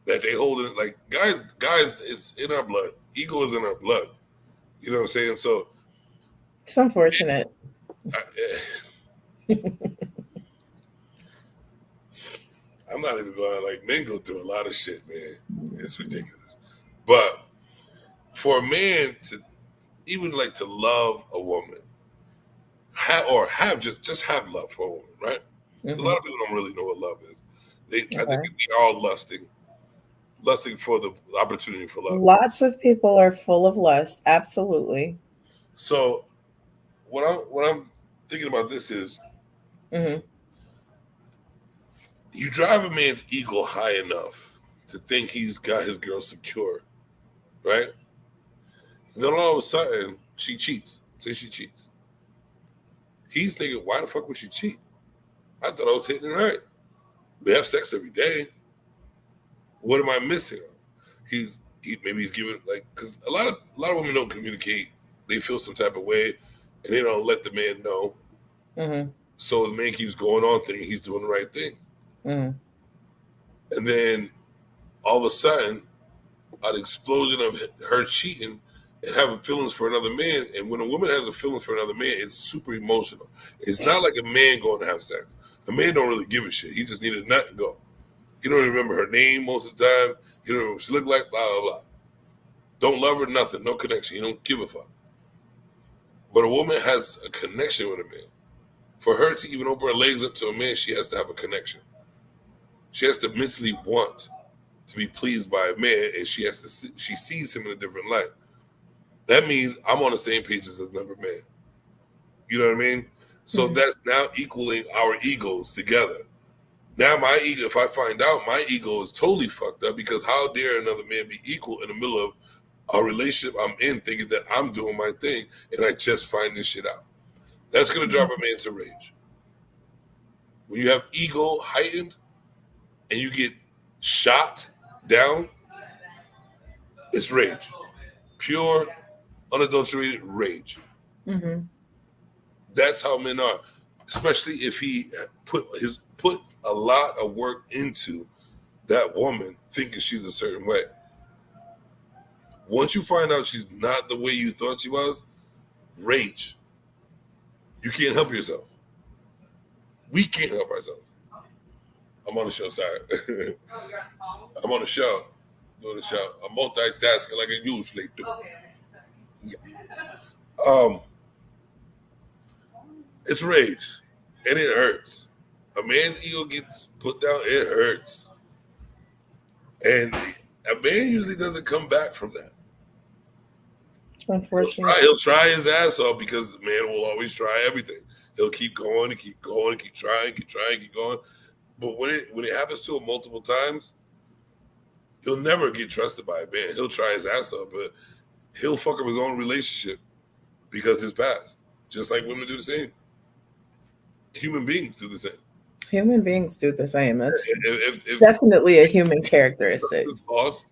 that they hold it, like guys, it's in our blood. Ego is in our blood. You know what I'm saying? So it's unfortunate. I'm not even going, like, men go through a lot of shit, man. It's ridiculous. But for a man to even like to love a woman, just have love for a woman, right? Mm-hmm. A lot of people don't really know what love is. I think they're all lusting for the opportunity for love. Lots of people are full of lust, absolutely. So what I'm thinking about this is, you drive a man's ego high enough to think he's got his girl secure, right? And then all of a sudden, she cheats. Say she cheats. He's thinking, why the fuck would she cheat? I thought I was hitting it right. We have sex every day. What am I missing? Maybe he's giving, like, because a lot of women don't communicate. They feel some type of way, and they don't let the man know. Mm-hmm. So the man keeps going on thinking he's doing the right thing. Mm-hmm. And then all of a sudden, an explosion of her cheating and having feelings for another man. And when a woman has a feeling for another man, it's super emotional. It's not like a man going to have sex. A man don't really give a shit. He just needed a nut and go. He don't even remember her name most of the time. He don't remember what she looked like, blah, blah, blah. Don't love her, nothing, no connection. He don't give a fuck. But a woman has a connection with a man. For her to even open her legs up to a man, she has to have a connection. She has to mentally want to be pleased by a man, and she sees him in a different light. That means I'm on the same page as another man. You know what I mean? So that's now equaling our egos together. Now my ego, if I find out my ego is totally fucked up, because how dare another man be equal in the middle of a relationship I'm in, thinking that I'm doing my thing, and I just find this shit out. That's going to drive a man to rage. When you have ego heightened and you get shot down, it's rage. Pure, unadulterated rage. Mm-hmm. That's how men are, especially if he put a lot of work into that woman thinking she's a certain way. Once you find out she's not the way you thought she was, rage. You can't help yourself. We can't help ourselves. I'm on the show, sorry. I'm on the show. Doing the show. I'm multitasking like I usually do. Yeah. It's rage. And it hurts. A man's ego gets put down, it hurts. And a man usually doesn't come back from that. Unfortunately. He'll try his ass off, because the man will always try everything. He'll keep going and keep going and keep trying, keep going. But when it happens to him multiple times, he'll never get trusted by a man. He'll try his ass off, but he'll fuck up his own relationship because his past. Just like women do the same. Human beings do the same. Human beings do the same. That's definitely a human characteristic. It's lost.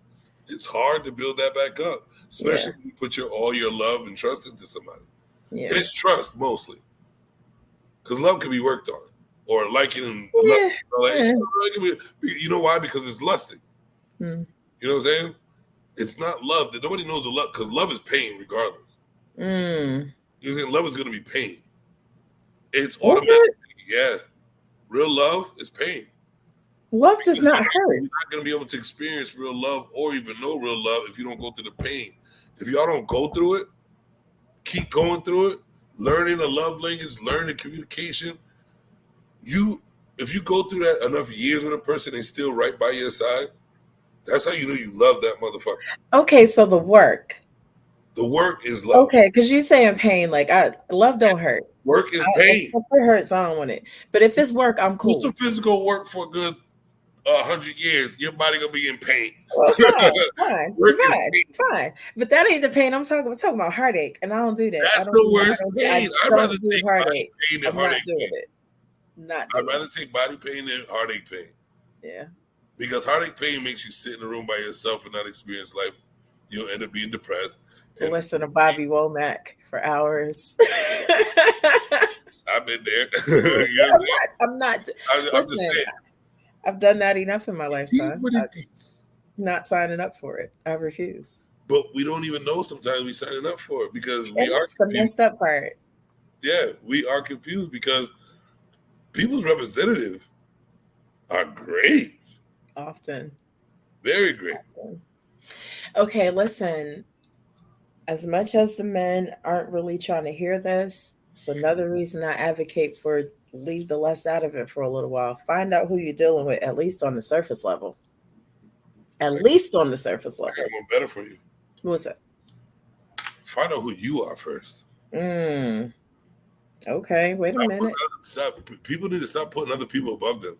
It's hard to build that back up, especially when you put all your love and trust into somebody. Yeah. And it's trust mostly, because love can be worked on, or liking and you know why? Because it's lusting. You know what I'm saying? It's not love. That nobody knows the love, because love is pain regardless. You know, love is going to be pain. It's automatic. Yeah. Real love is pain. Love does not hurt. You're not going to be able to experience real love or even know real love if you don't go through the pain. If y'all don't go through it, keep going through it, learning a love language, learning communication. If you go through that enough years with a person and still right by your side, that's how you know you love that motherfucker. Okay, so the work. The work is love. Okay, because you say in pain, like love don't hurt. Work is pain. If it hurts, I don't want it. But if it's work, I'm cool. Do some physical work for a good 100 years. Your body gonna be in pain. Well, fine. But that ain't the pain I'm talking about. I'm talking about heartache, and I don't do that. That's the worst pain. I'd rather take heartache. body pain than heartache pain. I'd rather take body pain than heartache pain. Yeah. Because heartache pain makes you sit in a room by yourself and not experience life. You'll end up being depressed. And listen to Bobby Womack for hours. I've been there. I'm not. I'm just saying. I've done that enough in my lifetime. I'm not signing up for it. I refuse. But we don't even know sometimes we signing up for it because we are. That's the messed up part. Yeah, we are confused because people's representative are great. Often. Very great. Often. Okay, listen. As much as the men aren't really trying to hear this, it's another reason I advocate for leave the lust out of it for a little while. Find out who you're dealing with, at least on the surface level. At least on the surface level. I got one better for you. What's that? Find out who you are first. Okay, wait a minute. People need to stop putting other people above them.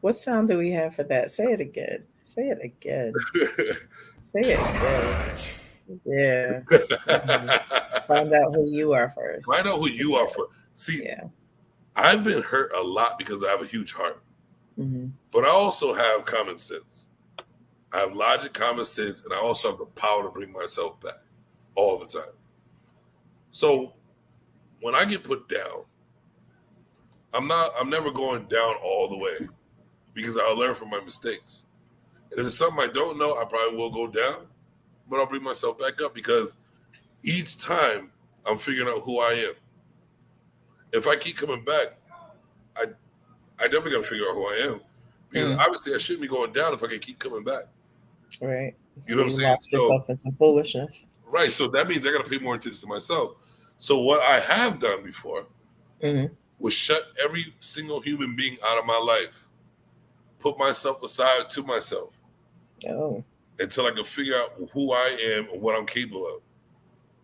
What sound do we have for that? Say it again. Say it again. Say it again. Yeah. Find out who you are first. Find out who you are first. See, I've been hurt a lot because I have a huge heart. Mm-hmm. But I also have common sense. I have logic, common sense, and I also have the power to bring myself back all the time. So when I get put down, I'm never going down all the way because I'll learn from my mistakes. And if it's something I don't know, I probably will go down, but I'll bring myself back up because each time I'm figuring out who I am. If I keep coming back, I definitely got to figure out who I am because obviously I shouldn't be going down if I can keep coming back. Right. You know what I'm saying? Yourself in some foolishness. Right. So that means I got to pay more attention to myself. So what I have done before was shut every single human being out of my life, put myself aside to myself. Oh. Until I can figure out who I am and what I'm capable of.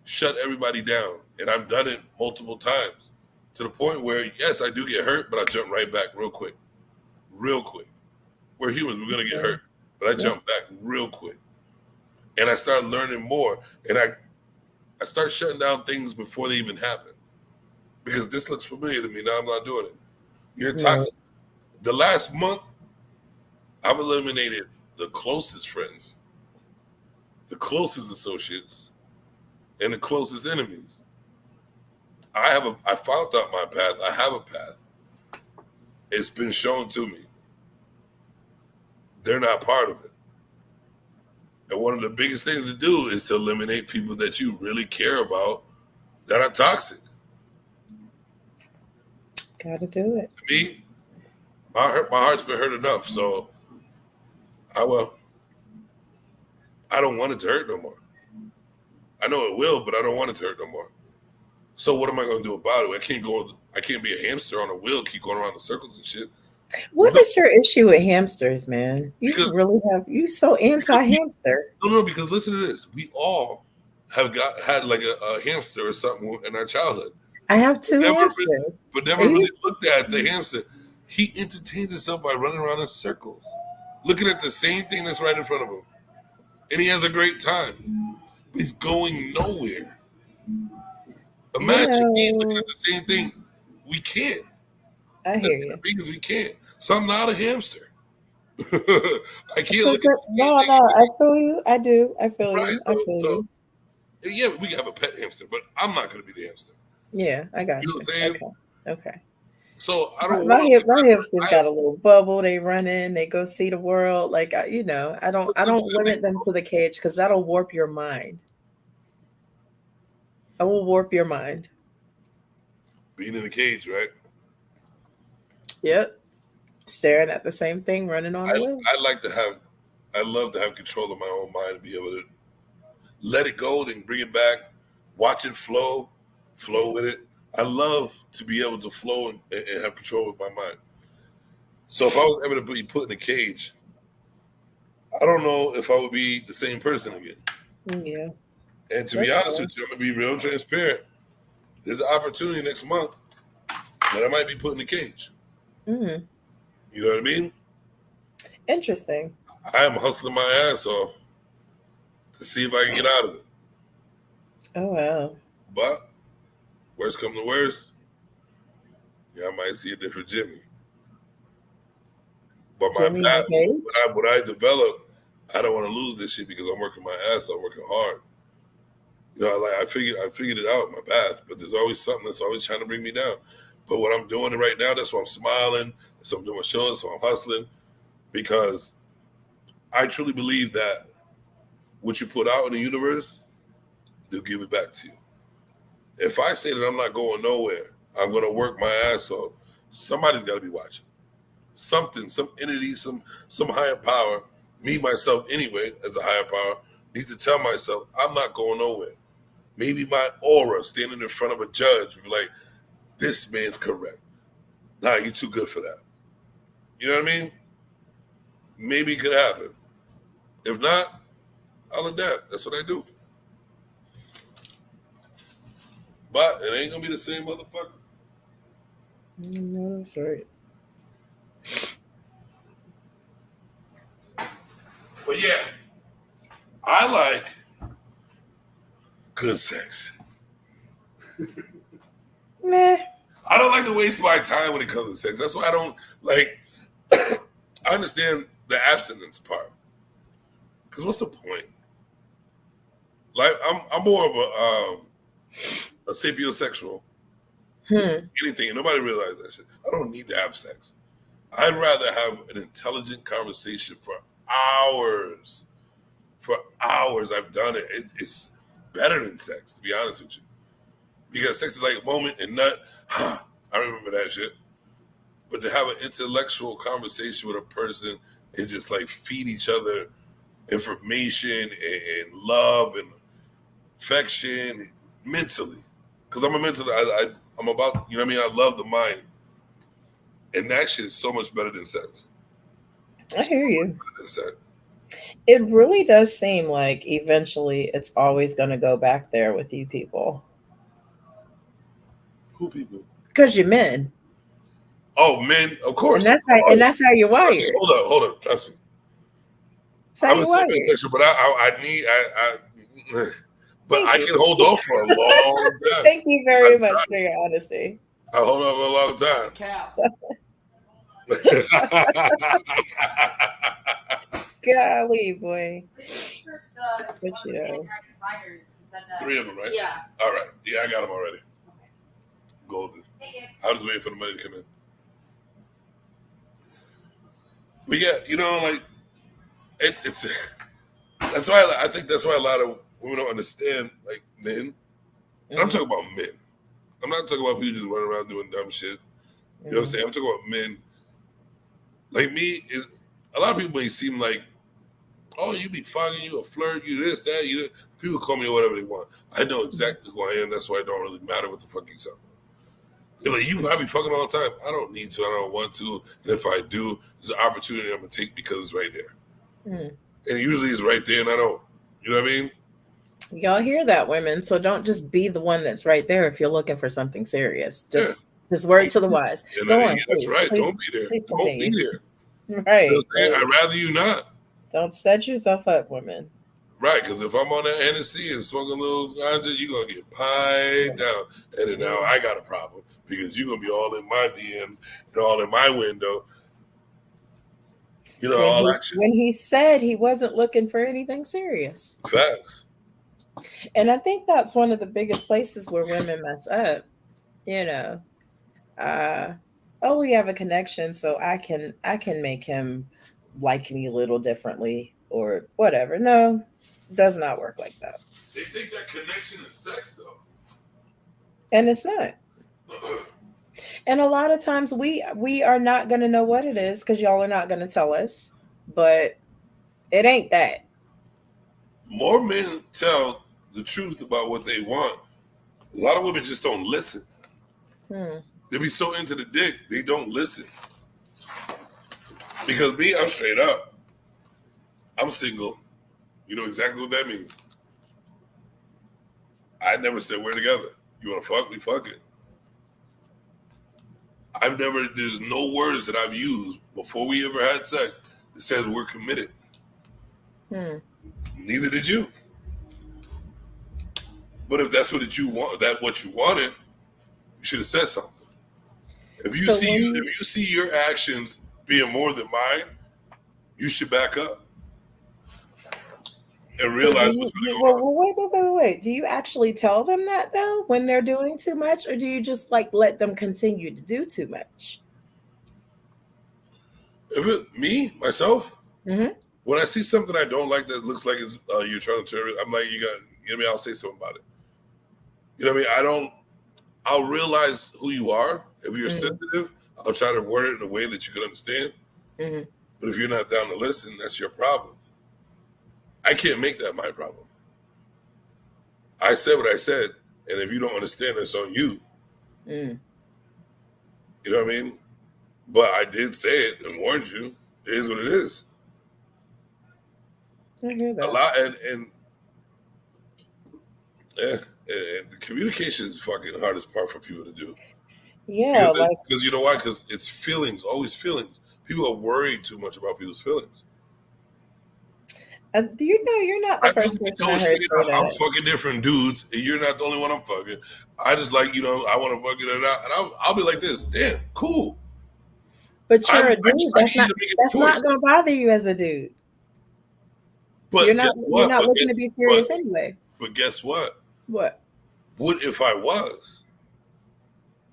Shut everybody down. And I've done it multiple times to the point where, yes, I do get hurt, but I jump right back real quick. Real quick. We're humans. We're going to get hurt. But I jump back real quick. And I start learning more. And I start shutting down things before they even happen. Because this looks familiar to me. Now I'm not doing it. You're toxic. The last month, I've eliminated the closest friends, the closest associates, and the closest enemies. I found out my path. I have a path. It's been shown to me. They're not part of it. And one of the biggest things to do is to eliminate people that you really care about that are toxic. Gotta do it. To me, my heart's been hurt enough, so I don't want it to hurt no more. I know it will, but I don't want it to hurt no more. So what am I going to do about it? I can't be a hamster on a wheel, keep going around in circles and shit. What is your issue with hamsters, man? You so anti-hamster. No, because listen to this. We all have had like a hamster or something in our childhood. I have two hamsters. But never really looked at the hamster. He entertains himself by running around in circles, looking at the same thing that's right in front of him. And he has a great time. But he's going nowhere. Imagine me looking at the same thing. We can't. I hear you. Because we can't. So I'm not a hamster. I can't look at No, I feel you. I do. I feel you. I feel you. Yeah, we can have a pet hamster, but I'm not going to be the hamster. Yeah, I got you. You know what I'm saying? Okay. So I don't. My hamsters got a little bubble. They run in. They go see the world. Like I don't limit them to the cage because that'll warp your mind. I will warp your mind. Being in a cage, right? Yep. Staring at the same thing, running on the wheel. I love to have control of my own mind and be able to let it go, then bring it back, watch it flow with it. I love to be able to flow and have control with my mind. So if I was able to be put in a cage, I don't know if I would be the same person again. Yeah. And to be honest with you, I'm going to be real transparent. There's an opportunity next month that I might be put in the cage. Mm. You know what I mean? Interesting. I am hustling my ass off to see if I can get out of it. Oh, wow. But worst come to worst, I might see a different Jimmy. But my Jimmy path, Page? what I developed, I don't want to lose this shit because I'm working my ass off, I'm working hard. You know, like I figured it out, my path, but there's always something that's always trying to bring me down. But what I'm doing right now, that's why I'm smiling, that's why I'm doing shows, so I'm hustling, because I truly believe that what you put out in the universe, they'll give it back to you. If I say that I'm not going nowhere, I'm going to work my ass off, somebody's got to be watching. Something, some entity, some higher power, me, myself anyway, as a higher power, needs to tell myself, I'm not going nowhere. Maybe my aura standing in front of a judge would be like, this man's correct. Nah, you're too good for that. You know what I mean? Maybe it could happen. If not, I'll adapt. That's what I do. But it ain't going to be the same motherfucker. No, that's right. But yeah, I like good sex. Meh. I don't like to waste my time when it comes to sex. That's why I don't like. I understand the abstinence part, because what's the point? Like I'm more of a sapiosexual. Anything, and nobody realizes that shit. I don't need to have sex. I'd rather have an intelligent conversation for hours. For hours, I've done it. It's better than sex, to be honest with you, because sex is like a moment and nut. I remember that shit. But to have an intellectual conversation with a person and just like feed each other information and love and affection mentally, because I'm a mental. I'm about, you know what I mean? I love the mind, and that shit is so much better than sex. I hear you. Sex. It really does seem like eventually it's always going to go back there with you people. Who people? Because you're men. Oh, men, of course. And that's how you're wired. Hold up, trust me. I'm a sapiosexual, but I can hold off for a long time. Thank you very much for your honesty. I hold on for a long time. Cap. Golly, boy. But you know. 3 of them, right? Yeah. All right. Yeah, I got them already. Okay. Golden. Thank you. I was waiting for the money to come in. But yeah, you know, like it's that's why I think that's why a lot of women don't understand, like, men. And I'm talking about men. I'm not talking about people just running around doing dumb shit. You know what I'm saying? I'm talking about men. Like me, is a lot of people may seem like, oh, you be fucking, you a flirt, you this, that, you this. People call me whatever they want. I know exactly who I am. That's why it don't really matter what the fuck you sound. They're like, you probably fucking all the time. I don't need to. I don't want to. And if I do, it's an opportunity I'm going to take because it's right there. And usually it's right there and I don't. You know what I mean? Y'all hear that, women. So don't just be the one that's right there if you're looking for something serious. Just word to the wise. Go on. That's please, right. please, Don't be there. Don't be there. Right. You know, I'd rather you not. Don't set yourself up, women. Right, because if I'm on that Hennessy and smoking a little ganja, you're going to get pied down. And then now I got a problem because you're going to be all in my DMs and all in my window. You know, all that shit. When he said he wasn't looking for anything serious. Facts. And I think that's one of the biggest places where women mess up. You know, oh, we have a connection, so I can make him like me a little differently or whatever. No, does not work like that. They think that connection is sex, though. And it's not. And a lot of times we are not going to know what it is because y'all are not going to tell us. But it ain't that. More men tell the truth about what they want. A lot of women just don't listen. They be so into the dick, they don't listen. Because me, I'm straight up. I'm single. You know exactly what that means. I never said we're together. You want to fuck? We fucking. There's no words that I've used before we ever had sex that says we're committed. Neither did you. But if that's what you wanted, you should have said something. If you see your actions being more than mine, you should back up and realize what's really going on. Wait. Do you actually tell them that though when they're doing too much, or do you just like let them continue to do too much? Myself, when I see something I don't like that looks like it's you're trying to turn it, I'm like, I'll say something about it. You know what I mean? I'll realize who you are. If you're sensitive, I'll try to word it in a way that you can understand. But if you're not down to listen, that's your problem. I can't make that my problem. I said what I said, and if you don't understand, that's on you. You know what I mean? But I did say it and warned you. It is what it is. I hear that. A lot, and the communication is the fucking hardest part for people to do. Yeah, because you know why? Because it's feelings, always feelings. People are worried too much about people's feelings. You're not the first person I heard say that. I'm fucking different dudes, and you're not the only one I'm fucking. I just like, I want to fuck it out, and I'll be like this. Damn, cool. But you're a dude. That's not going to bother you as a dude. But you're not looking to be serious anyway. But guess what? What? What if I was?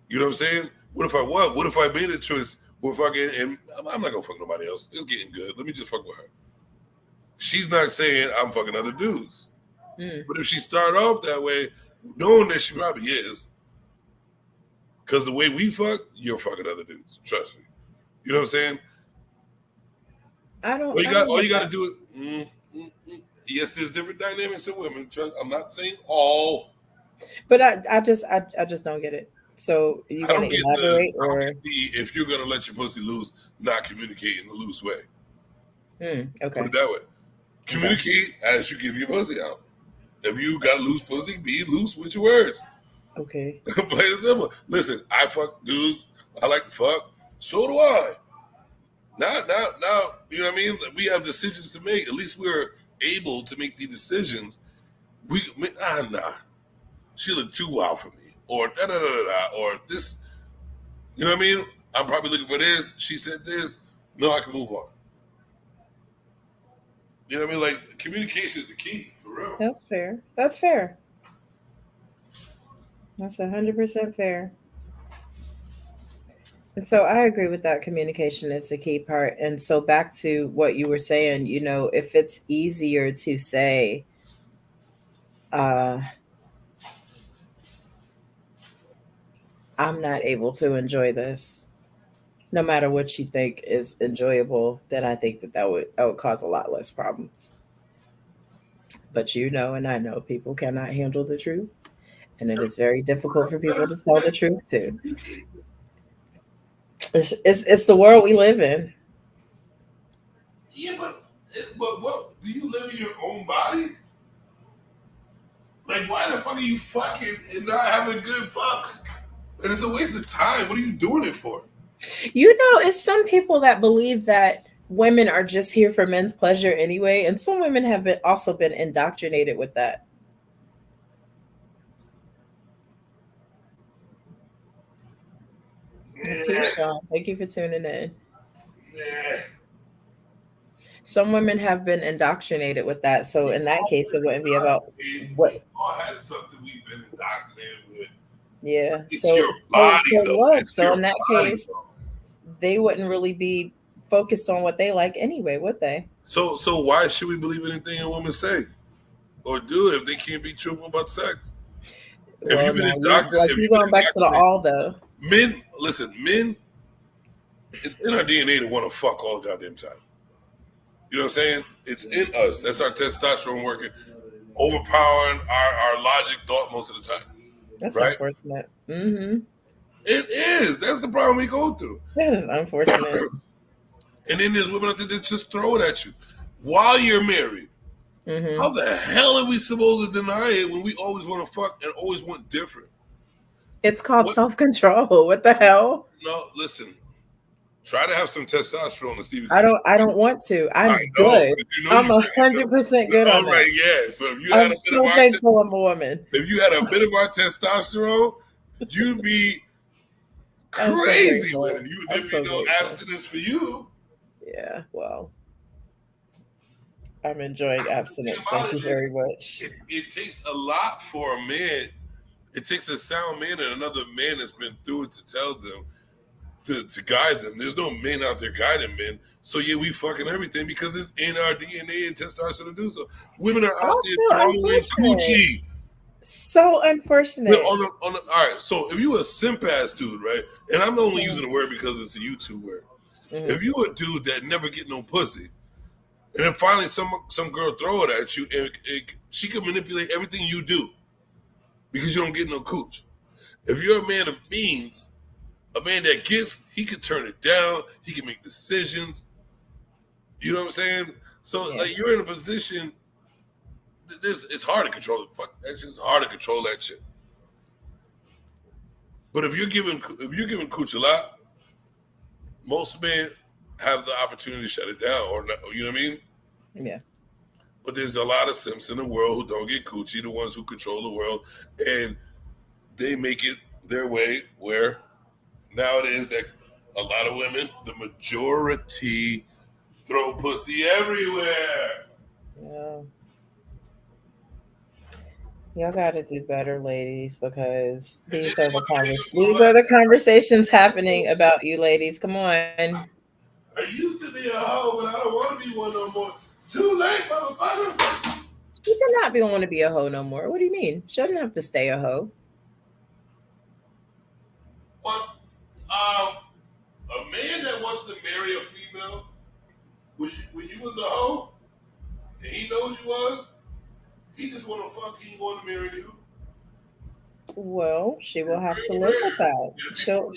You know what I'm saying? What if I was? What if I made a choice? What if I and I'm not gonna fuck nobody else. It's getting good. Let me just fuck with her. She's not saying I'm fucking other dudes. But if she started off that way, knowing that she probably is, because the way we fuck, you're fucking other dudes. Trust me. You know what I'm saying? All you got to do is. Yes, there's different dynamics of women. I'm not saying all, but I just don't get it. So you want to elaborate, or if you're gonna let your pussy loose, not communicate in a loose way. Okay. Put it that way. Communicate as you give your pussy out. If you got a loose pussy, be loose with your words. Okay. Plain and simple. Listen, I fuck dudes. I like to fuck. So do I. Now, you know what I mean? We have decisions to make. At least we're able to make the decisions. Nah. She looked too wild for me. Or or this. You know what I mean? I'm probably looking for this. She said this. No, I can move on. You know what I mean? Like, communication is the key, for real. That's fair. That's 100% fair. So I agree with that. Communication is the key part. And so back to what you were saying, if it's easier to say, I'm not able to enjoy this, no matter what you think is enjoyable, then I think that would cause a lot less problems. But and I know people cannot handle the truth, and it is very difficult for people to tell the truth too. It's the world we live in. Yeah, but what do you live in your own body? Like, why the fuck are you fucking and not having good fucks? And it's a waste of time. What are you doing it for? It's some people that believe that women are just here for men's pleasure anyway, and some women have also been indoctrinated with that. Yeah. Sean, thank you for tuning in. Yeah. Some women have been indoctrinated with that, so in that case, it wouldn't be about what. We all has something we've been indoctrinated with. Yeah. It's your body, So in that case, they wouldn't really be focused on what they like anyway, would they? So why should we believe anything a woman say or do if they can't be truthful about sex? Well, if you've been indoctrinated, you're going back to the all though. Men, it's in our DNA to want to fuck all the goddamn time. You know what I'm saying? It's in us. That's our testosterone working, overpowering our logic thought most of the time. That's right? Unfortunate. Mm-hmm. It is. That's the problem we go through. That is unfortunate. And then there's women out there that just throw it at you while you're married. Mm-hmm. How the hell are we supposed to deny it when we always want to fuck and always want different? It's called self-control. What the hell? No, listen. Try to have some testosterone to see. If I don't want to. I'm I know, good. you know I'm you 100% good all on right, that. yeah. So if you I'm had a bit so of our thankful I'm a woman. if you had a bit of our testosterone, you'd be I'm so crazy grateful. with it. There'd be no abstinence for you. Yeah, well, I'm enjoying abstinence. Thank you It, very much. it takes a lot for a man. It takes a sound man and another man that's been through it to tell them to guide them. There's no men out there guiding men. So yeah, we fucking everything because it's in our DNA and testosterone to do so. Women are out there throwing coochie. So unfortunate. All right, so if you a simp ass dude, right? And I'm only using the word because it's a YouTube word. Mm-hmm. If you a dude that never get no pussy, and then finally some girl throw it at you, and she can manipulate everything you do because you don't get no cooch. If you're a man of means, a man that gets, he can turn it down. He can make decisions. You know what I'm saying? So like you're in a position. It's hard to control it. Fuck that shit. It's hard to control that shit. But if you're giving cooch a lot, most men have the opportunity to shut it down, or not, you know what I mean? Yeah. But there's a lot of simps in the world who don't get coochie, the ones who control the world, and they make it their way. Where now it is that a lot of women, the majority, throw pussy everywhere. Yeah. Y'all got to do better, ladies, because these are the conversations happening about you, ladies. Come on. I used to be a hoe, but I don't want to be one no more. Too late, motherfucker. You cannot want to be a hoe no more. What do you mean? She doesn't have to stay a hoe. Well, a man that wants to marry a female, when you was a hoe, and he knows you was, he just want to fuck you, he want to marry you. Well, she will have to live with that. She'll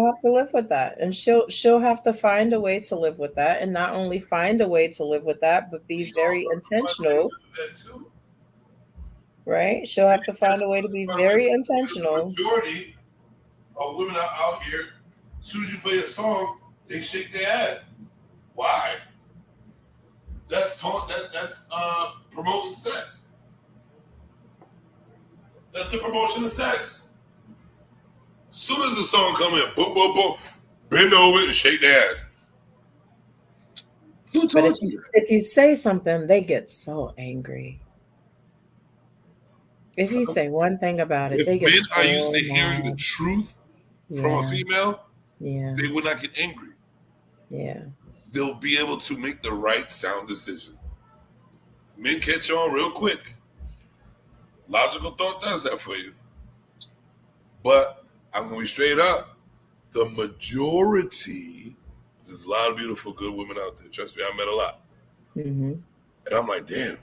have to live with that, and she'll have to find a way to live with that, and not only find a way to live with that, but be very intentional. Right? She'll have to find a way to be very intentional. The majority of women out here, as soon as you play a song, they shake their ass. Why? That's promoting sex. That's the promotion of sex. As soon as the song come in, boom, boom, boom, bend over and shake their ass. But if you say something, they get so angry. If you say one thing about it, they get men so are used to hearing mad. the truth from a female, they will not get angry. Yeah. They'll be able to make the right sound decision. Men catch on real quick. Logical thought does that for you. But I'm going to be straight up. The majority, there's a lot of beautiful, good women out there. Trust me, I met a lot. Mm-hmm. And I'm like, damn,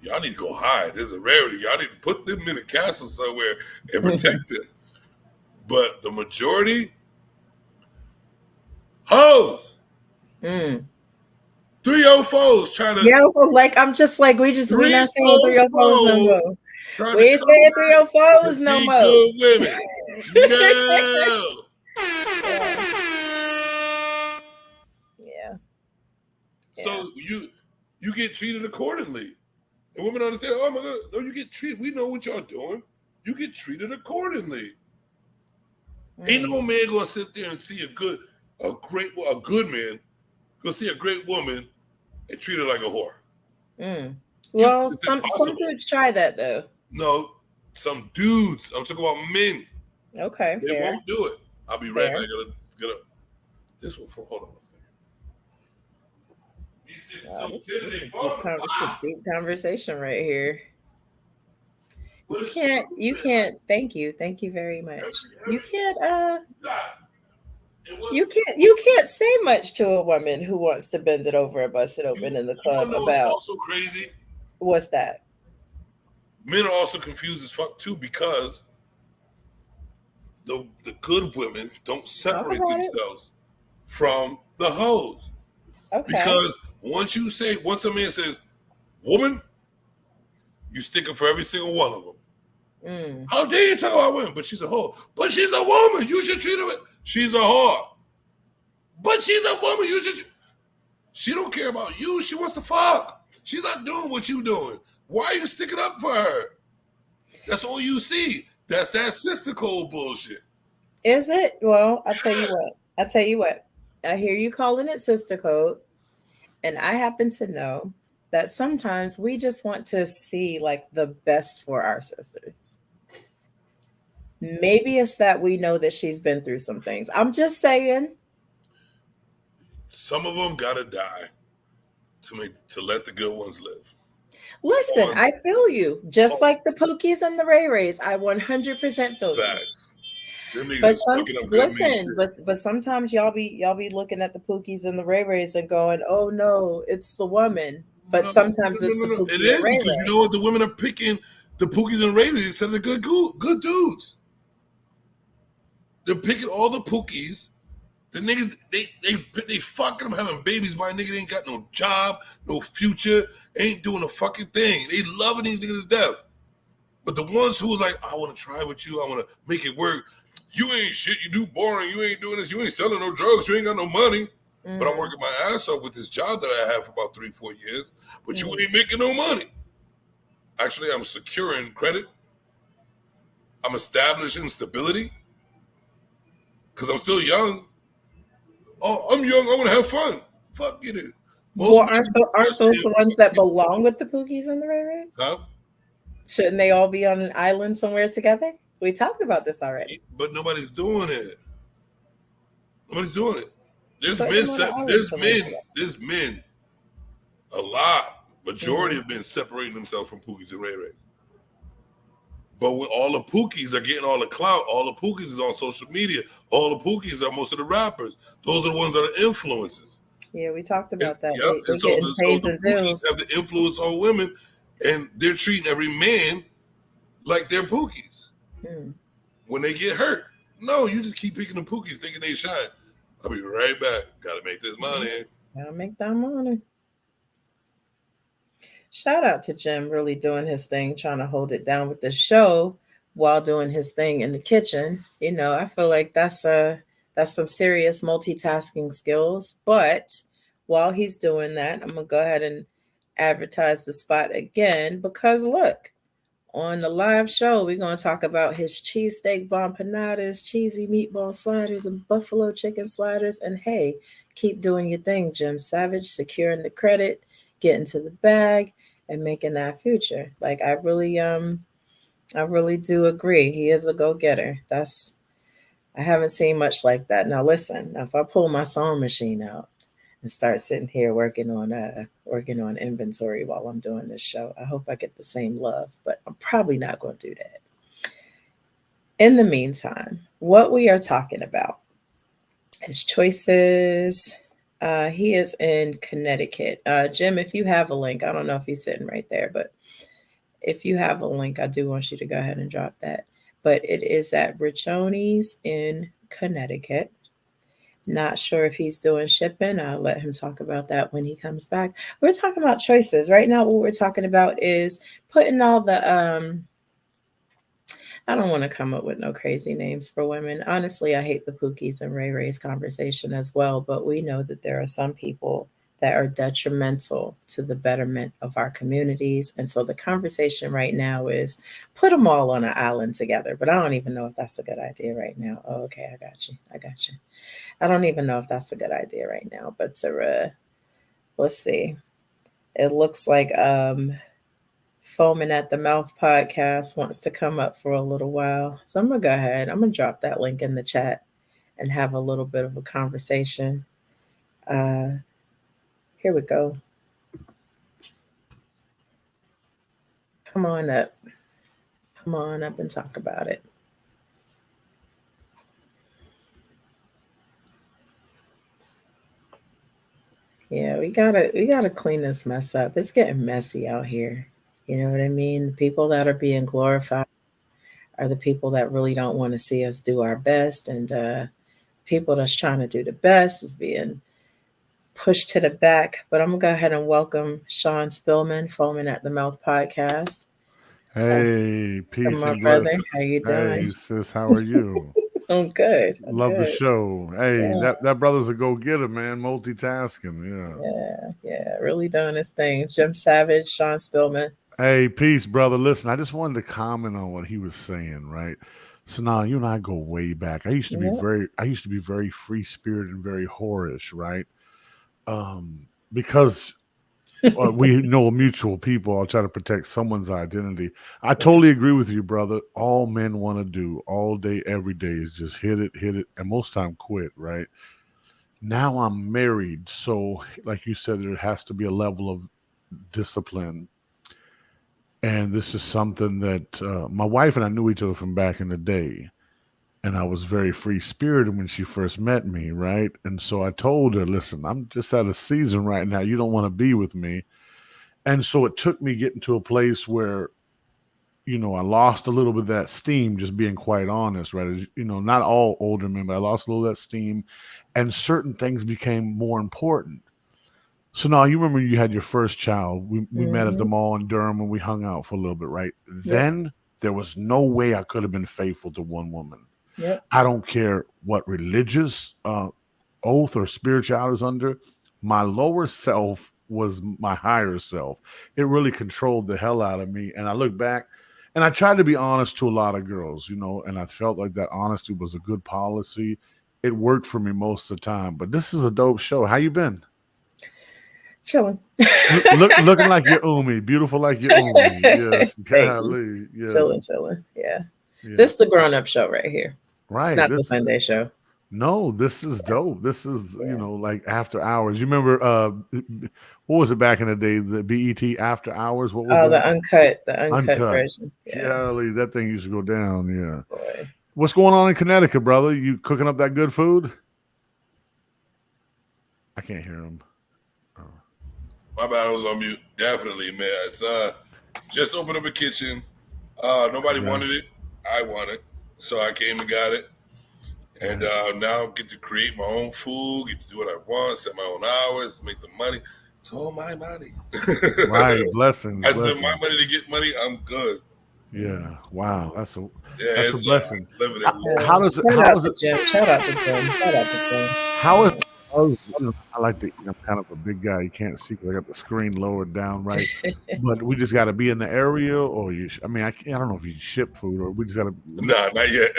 y'all need to go hide. There's a rarity. Y'all need to put them in a castle somewhere and protect them. But the majority, hoes. 304s trying to. Yeah, so like I'm just like we're not saying 304s no more. We ain't saying 304s no more. Good women. No. Yeah. So you get treated accordingly. And women understand, oh my God, no, you get treated. We know what y'all doing. You get treated accordingly. Ain't no man gonna sit there and see a good man go see a great woman and treat her like a whore. Well, some dudes try that though. No, some dudes. I'm talking about men. Okay, they won't do it. I'll be right back. Gonna this one. Hold on a second. This is a deep conversation right here. You can't. Thank you very much. You can't say much to a woman who wants to bend it over and bust it open in the club about. Also crazy. What's that? Men are also confused as fuck too because the good women don't separate themselves from the hoes. Okay. Because once a man says, woman, you stick it for every single one of them. How dare you talk about women? But she's a hoe. But she's a woman. You should treat her. She's a whore. But she's a woman. She don't care about you. She wants to fuck. She's not doing what you doing. Why are you sticking up for her? That's all you see. That's that sister code bullshit. Is it? Well, I'll tell you what. I hear you calling it sister code. And I happen to know that sometimes we just want to see like the best for our sisters. Maybe it's that we know that she's been through some things. I'm just saying. Some of them gotta die to let the good ones live. Listen, I feel you. Just like the Pookies and the Ray Rays, I 100% feel you. But sometimes y'all be looking at the Pookies and the Ray Rays and going, "Oh no, it's the woman." But sometimes it's the Pookie It is and Ray because Ray. you know what, the women are picking the Pookies and Ray Rays instead of the good dudes. They're picking all the Pookies. The niggas, they fucking them, having babies by a nigga that ain't got no job, no future, ain't doing a fucking thing. They loving these niggas to death. But the ones who like, I want to try with you, I want to make it work. You ain't shit, you do boring, you ain't doing this, you ain't selling no drugs, you ain't got no money. Mm-hmm. But I'm working my ass off with this job that I have for about 3-4 years, but you ain't making no money. Actually, I'm securing credit. I'm establishing stability. Because I'm still young. Oh, I'm young. I want to have fun. Fuck it. Aren't those the ones that belong with the Pookies and the Ray Rays? Huh? Shouldn't they all be on an island somewhere together? We talked about this already. But nobody's doing it. Nobody's doing it. There's men. A lot. Majority have been separating themselves from Pookies and Ray Rays. But when all the Pookies are getting all the clout, all the Pookies is on social media. All the Pookies are most of the rappers. Those are the ones that are influencers. Yeah, we talked about that. Yep. So the Pookies have the influence on women, and they're treating every man like they're Pookies. When they get hurt, no, you just keep picking the Pookies thinking they shine. I'll be right back. Gotta make this money. Gotta make that money. Shout out to Jim really doing his thing, trying to hold it down with the show while doing his thing in the kitchen. You know, I feel like that's some serious multitasking skills. But while he's doing that, I'm gonna go ahead and advertise the spot again because look, on the live show, we're gonna talk about his cheesesteak bompanadas, cheesy meatball sliders, and buffalo chicken sliders. And hey, keep doing your thing, Jim Savage, securing the credit, getting to the bag, and making that future. Like I really do agree. He is a go-getter. I haven't seen much like that. Now listen, if I pull my sewing machine out and start sitting here working on inventory while I'm doing this show, I hope I get the same love, but I'm probably not going to do that. In the meantime, what we are talking about is choices. He is in Connecticut. Jim, if you have a link, I don't know if he's sitting right there, but if you have a link, I do want you to go ahead and drop that. But it is at Riccioni's in Connecticut. Not sure if he's doing shipping. I'll let him talk about that when he comes back. We're talking about choices. Right now, what we're talking about is putting all the I don't want to come up with no crazy names for women. Honestly, I hate the Pookies and Ray Ray's conversation as well, but we know that there are some people that are detrimental to the betterment of our communities. And so the conversation right now is put them all on an island together, but I don't even know if that's a good idea right now. Oh, okay, I got you. I don't even know if that's a good idea right now, but let's see. It looks like Foaming at the Mouth podcast wants to come up for a little while. So I'm going to go ahead. I'm going to drop that link in the chat and have a little bit of a conversation. Here we go. Come on up. Come on up and talk about it. Yeah, we gotta clean this mess up. It's getting messy out here. You know what I mean? The people that are being glorified are the people that really don't want to see us do our best. And people that's trying to do the best is being pushed to the back. But I'm going to go ahead and welcome Sean Spillman, Foaming at the Mouth podcast. Hey, peace and brother. blessings. How you doing? Hey, sis, how are you? I'm good. I'm Love the good. show. Hey, Yeah. that brother's a go-getter, man. Multitasking. Yeah. Yeah. Really doing his thing. Jim Savage, Sean Spillman. Hey, peace, brother. Listen, I just wanted to comment on what he was saying, right? So now you and I go way back. Yeah. I used to be very free spirited and very whorish, right? Because we know mutual people. I'll try to protect someone's identity. I totally agree with you, brother. All men want to do all day, every day is just hit it, and most time quit, right? Now I'm married, so like you said, there has to be a level of discipline. And this is something that my wife and I knew each other from back in the day. And I was very free spirited when she first met me, right? And so I told her, listen, I'm just at a season right now. You don't want to be with me. And so it took me getting to a place where, I lost a little bit of that steam, just being quite honest, right? Not all older men, but I lost a little of that steam. And certain things became more important. So now you remember you had your first child. We met at the mall in Durham and we hung out for a little bit, right? Yep. Then there was no way I could have been faithful to one woman. Yep. I don't care what religious oath or spirituality is under. My lower self was my higher self. It really controlled the hell out of me. And I look back and I tried to be honest to a lot of girls, and I felt like that honesty was a good policy. It worked for me most of the time. But this is a dope show. How you been? Chilling. Looking like you're Umi, beautiful like you're Umi. Yes, golly, yes. Chilling. Yeah. This is the grown-up show right here. Right. It's not the Sunday show. No, this is dope. This is, like after hours. You remember what was it back in the day? The BET after hours? What was it? The uncut version. Yeah. Golly, that thing used to go down. Yeah. Boy. What's going on in Connecticut, brother? You cooking up that good food? I can't hear him. My bad, I was on mute. Definitely, man. It's just opened up a kitchen. Nobody wanted it. I want it. So I came and got it. And now get to create my own food, get to do what I want, set my own hours, make the money. It's all my money. Right, blessings. I spend my money to get money, I'm good. Yeah. Wow. That's a it's blessing. Living it. How does it Jim? Shout out to Jim. How is I like to, I'm kind of a big guy. You can't see because I got the screen lowered down, right? But we just got to be in the area, or I don't know if you ship food, or we just got to. Nah, not yet.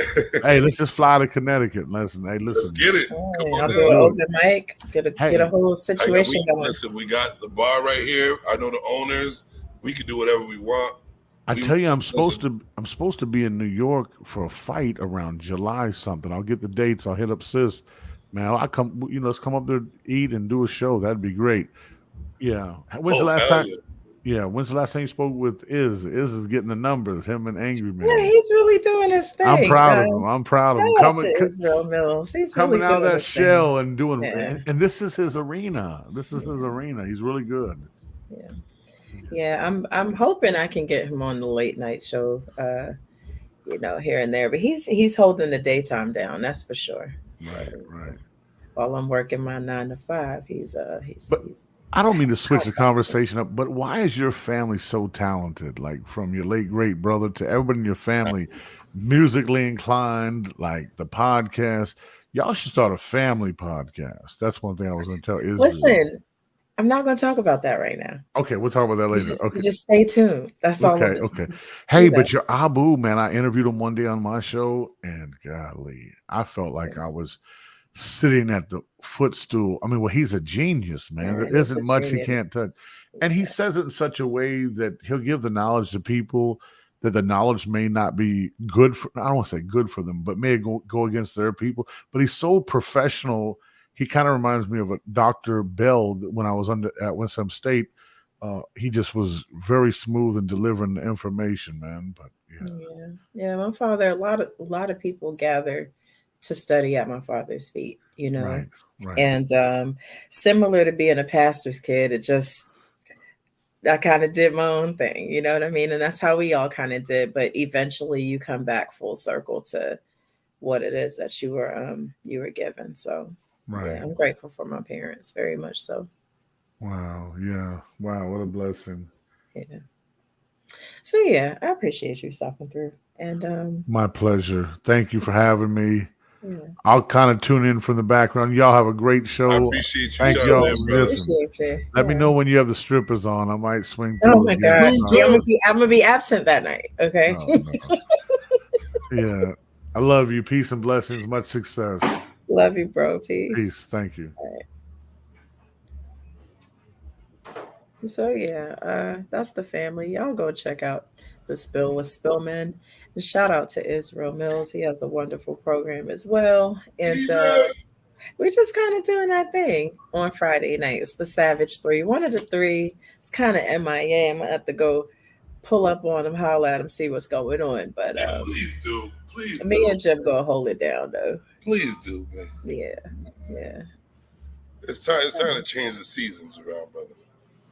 Hey, let's just fly to Connecticut. Listen, let's get it. Come on, I'll do an open mic. Get a whole situation going. Listen, we got the bar right here. I know the owners. We can do whatever we want. I tell you, I'm supposed to be in New York for a fight around July something. I'll get the dates. I'll hit up Sis. Man, I come. Let's come up there, eat, and do a show. That'd be great. Yeah. When's the last time? Yeah. When's the last time you spoke with Iz? Iz is getting the numbers. Him and Angry Man. Yeah, he's really doing his thing. I'm proud of him. I'm proud of him. Coming to Israel Mills. He's coming really out of that shell and doing. Yeah. And this is his arena. This is his arena. He's really good. Yeah. Yeah. I'm hoping I can get him on the late night show. Here and there, but he's holding the daytime down. That's for sure. Right. While I'm working my 9 to 5, he's I don't mean to switch the conversation up, but why is your family so talented? Like from your late great brother to everybody in your family, musically inclined, like the podcast. Y'all should start a family podcast. That's one thing I was going to tell Israel. Listen, I'm not going to talk about that right now. Okay, we'll talk about that later. Just stay tuned. That's all. Okay. Hey, but your Abu, man, I interviewed him one day on my show, and golly, I felt like I was sitting at the footstool. I mean, well, he's a genius, man. There isn't much he can't touch. And he says it in such a way that he'll give the knowledge to people that the knowledge may not be good for. I don't want to say good for them, but may go against their people. But he's so professional. He kind of reminds me of a Dr. Bell when I was at Winston State. He just was very smooth in delivering the information, man. But yeah. My father. A lot of people gather to study at my father's feet. Right. And similar to being a pastor's kid, I kind of did my own thing. You know what I mean? And that's how we all kind of did. But eventually, you come back full circle to what it is that you were given. So. Right. Yeah, I'm grateful for my parents, very much so. Wow. Yeah. Wow. What a blessing. Yeah. So yeah, I appreciate you stopping through. And my pleasure. Thank you for having me. I'll kind of tune in from the background. Y'all have a great show. I appreciate you. Thank Shout y'all. out, brother. Listen, let me know when you have the strippers on. I might swing through. Oh my God. See, I'm gonna be absent that night. Okay. No. Yeah. I love you. Peace and blessings. Much success. Love you, bro. Peace. Peace. Thank you. All right. So yeah, that's the family. Y'all go check out The Spill with Spillman. And shout out to Israel Mills. He has a wonderful program as well. And we're just kind of doing our thing on Friday nights. The Savage 3. One of the three is kind of MIA. I'm gonna have to go pull up on him, holler at him, see what's going on. But please do. Please me do. and Jim gonna hold it down though. Please do, man. Yeah. It's time to change the seasons around, brother.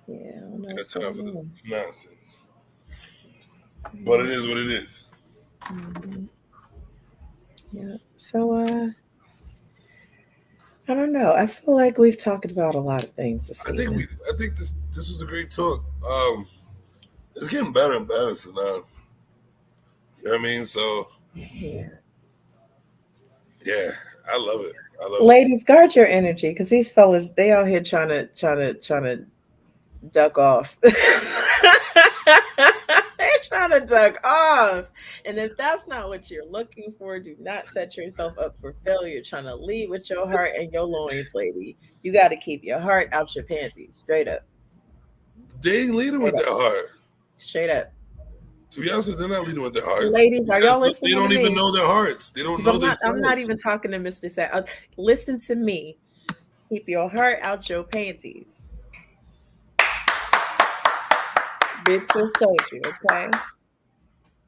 Yeah, I don't know That's what's time for going the on. nonsense. But it is what it is. Mm-hmm. Yeah. So I don't know. I feel like we've talked about a lot of things this evening. I think this was a great talk. It's getting better and better so now. You know what I mean? So yeah, I love it. Ladies, guard your energy because these fellas, they out here trying to duck off. They're trying to duck off. And if that's not what you're looking for, do not set yourself up for failure. You're trying to lead with your heart and your loins, lady. You got to keep your heart out your panties. Straight up. They ain't leading with their heart. Straight up. To be honest, they're not leading with their hearts. Ladies, are y'all listening? They don't even know their hearts. They don't know their I'm not even talking to Mr. Sad. Listen to me. Keep your heart out your panties. Big sis told you, okay?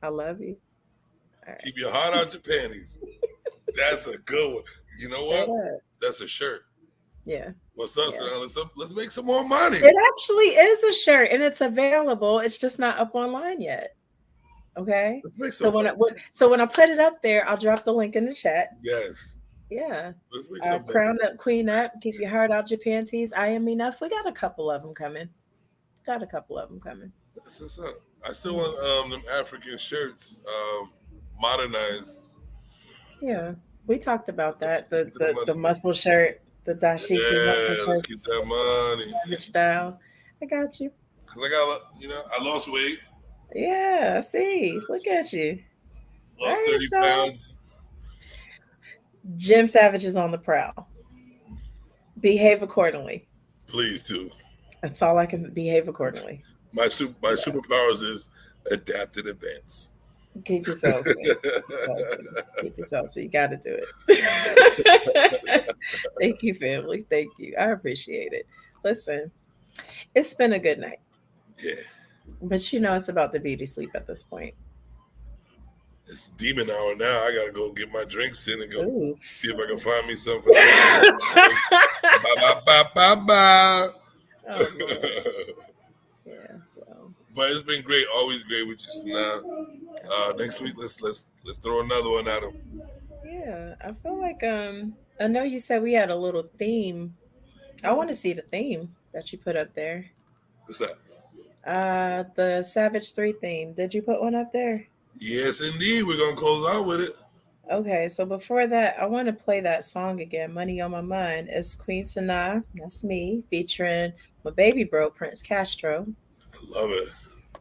I love you. All right. Keep your heart out your panties. That's a good one. You know what? That's a shirt. Yeah. What's up, Sedona? Let's make some more money. It actually is a shirt, and it's available. It's just not up online yet. Okay. So when I put it up there, I'll drop the link in the chat. Yes. Yeah. Let's make some crown up, queen up, keep your heart out your panties. I am enough. We got a couple of them coming. That's what's up. I still want them African shirts modernized. Yeah, we talked about that. The muscle shirt, the dashiki muscle shirt. Let's get that money. Savage style. I got you. Cause I lost weight. Yeah, I see. Look at you. Lost 30 pounds. Jim Savage is on the prowl. Behave accordingly. Please do. That's all I can. Behave accordingly. My superpowers is adapt and advance. Keep yourself safe. Keep yourself safe. You got to do it. Thank you, family. Thank you. I appreciate it. Listen, it's been a good night. Yeah. But it's about the beauty sleep at this point. It's demon hour now. I gotta go get my drinks in and go see if I can find me something. Bye. Oh, yeah, well. But it's been great. Always great with you. So now, next week, let's throw another one at them. Yeah, I feel like I know you said we had a little theme. I want to see the theme that you put up there. What's that? The Savage 3 theme. Did you put one up there? Yes, indeed. We're gonna close out with it. Okay, so before that, I want to play that song again. Money on My Mind. It's Queen Sanaa. That's me, featuring my baby bro, Prince Castro. I love it.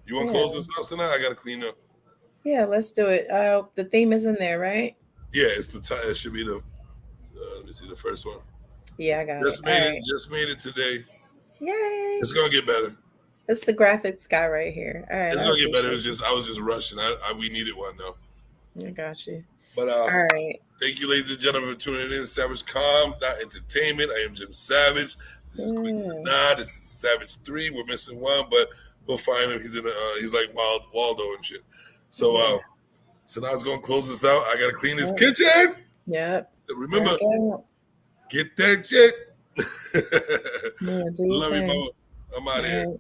You want to close this out, Sanaa? I gotta clean up. Yeah, let's do it. The theme is in there, right? Yeah, it's it should be the. Let me see the first one. Yeah, I got it. Just made it today. Yay! It's gonna get better. It's the graphics guy right here. All right, it's gonna get better. I was just rushing. We needed one though. I got you. But all right. Thank you, ladies and gentlemen, for tuning in. SavageCom.entertainment. I am Jim Savage. This is Queen Sanaa. This is Savage 3. We're missing one, but we'll find him. He's he's like Waldo and shit. So Sanaa's gonna close this out. I gotta clean this kitchen. Yep. Remember, get that shit. Love you, mama. I'm out of here.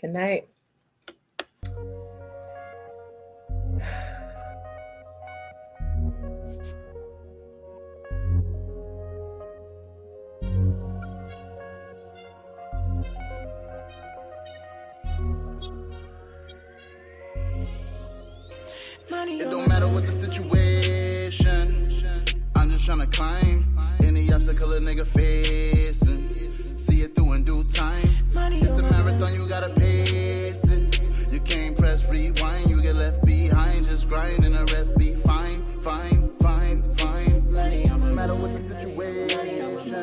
Good night. It don't matter what the situation. just tryna climb any obstacle a nigga facing. See it through in due time. It's a marathon, you gotta pace it. You can't press rewind, you get left behind. Just grind and the rest be fine, fine, fine, fine. No matter what the situation,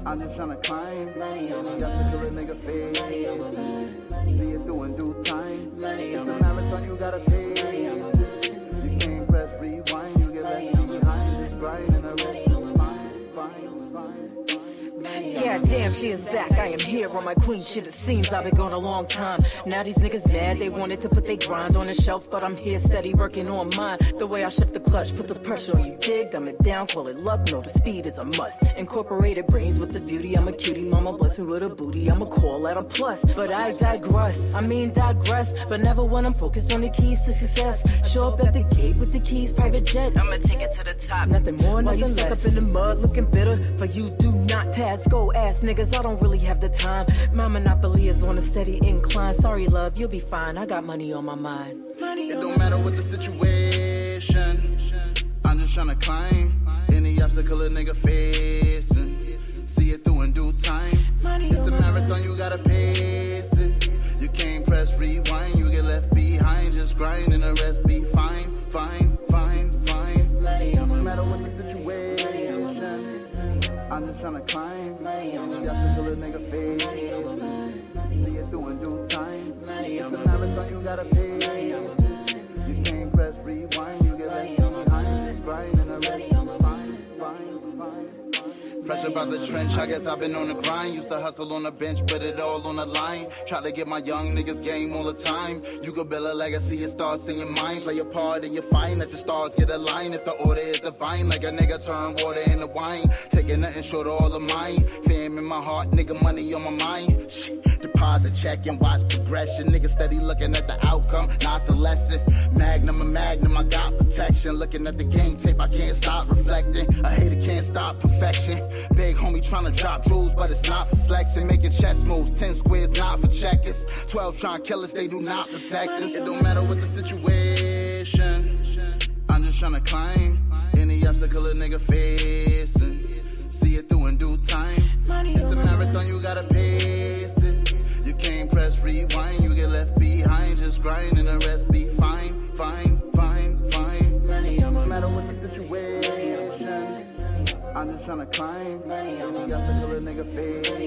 I'm just tryna climb any obstacle a nigga facing. See it through in due time. It's a marathon, you gotta pace it. You can't press rewind, you get left behind. Just grind and the rest be fine, fine, fine. Yeah, damn, she is back. I am here on my queen shit. It seems I've been gone a long time. Now these niggas mad. They wanted to put their grind on the shelf, but I'm here steady working on mine. The way I shift the clutch, put the pressure on you. Dig, dumb it down, call it luck. No, the speed is a must. Incorporated brains with the beauty. I'm a cutie, mama bless me with a booty. I'ma call that a plus, but I digress. But never when I'm focused on the keys to success. Show up at the gate with the keys, private jet. I'ma take it to the top. Nothing more, nothing less. Stuck up in the mud, looking bitter. For you do not pass. Go ass niggas, I don't really have the time. My monopoly is on a steady incline. Sorry, love, you'll be fine. I got money on my mind. It don't matter what the situation. I'm just tryna climb any obstacle a nigga facing. See it through in due time. It's a marathon, you gotta pace it. You can't press rewind, you get left behind. Just grind and the rest be fine, fine, fine, fine. No matter what the situation, I'm just tryna climb any obstacle a nigga facing. See it through in due time. It's a marathon, you gotta pace it. You can't press rewind, you get left behind. Just grind and the rest be fine, fine, fine. Fresh about the trench, I guess I've been on the grind. Used to hustle on the bench, put it all on the line. Try to get my young niggas game all the time. You could build a legacy and start seeing mine. Play a part and you're fine, let your stars get aligned. If the order is divine, like a nigga turn water into wine. Taking nothing short of all of mine. Fame in my heart, nigga money on my mind. Shit. Deposit check and watch progression. Niggas steady looking at the outcome, not the lesson. Magnum, I got protection. Looking at the game tape, I can't stop reflecting. A hater can't stop perfection. Big homie tryna drop jewels, but it's not for flexing. Making chess moves, 10 squares, not for checkers. 12 trying kill us, they do not protect us. It don't matter what the situation. I'm just tryna climb any obstacle a nigga facing. See it through in due time. It's a marathon, you gotta pace it. You can't press rewind, you get left behind. Just grind and the rest be fine, fine, fine, fine. No matter what the situation, I'm just tryna climb any obstacle a nigga facing.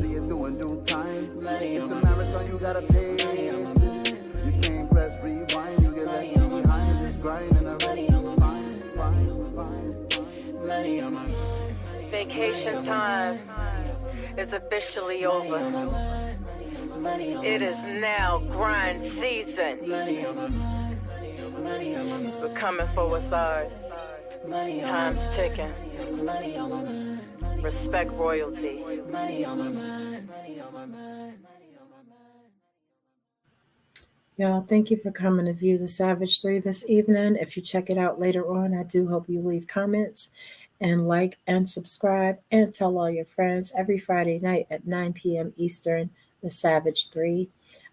See it through in due time. It's a marathon, you gotta pace it. You can't press rewind, you get left behind. Just grind and the rest be fine, fine, fine. Vacation time is officially over. It is now grind season. We're coming for what's ours. Time's ticking. Respect royalty. Y'all, thank you for coming to view the Savage 3 this evening. If you check it out later on, I do hope you leave comments and like and subscribe and tell all your friends. Every Friday night at 9 p.m. Eastern, the Savage 3.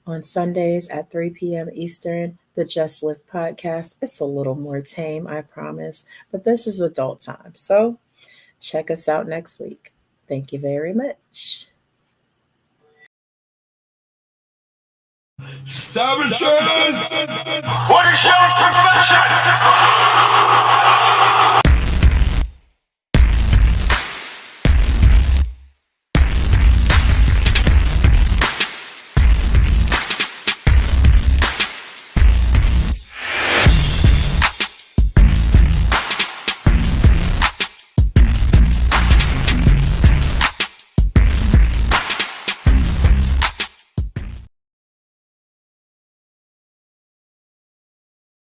On Sundays at 3 p.m. Eastern, the Just Live podcast. It's a little more tame, I promise, but this is adult time. So check us out next week. Thank you very much. Savages!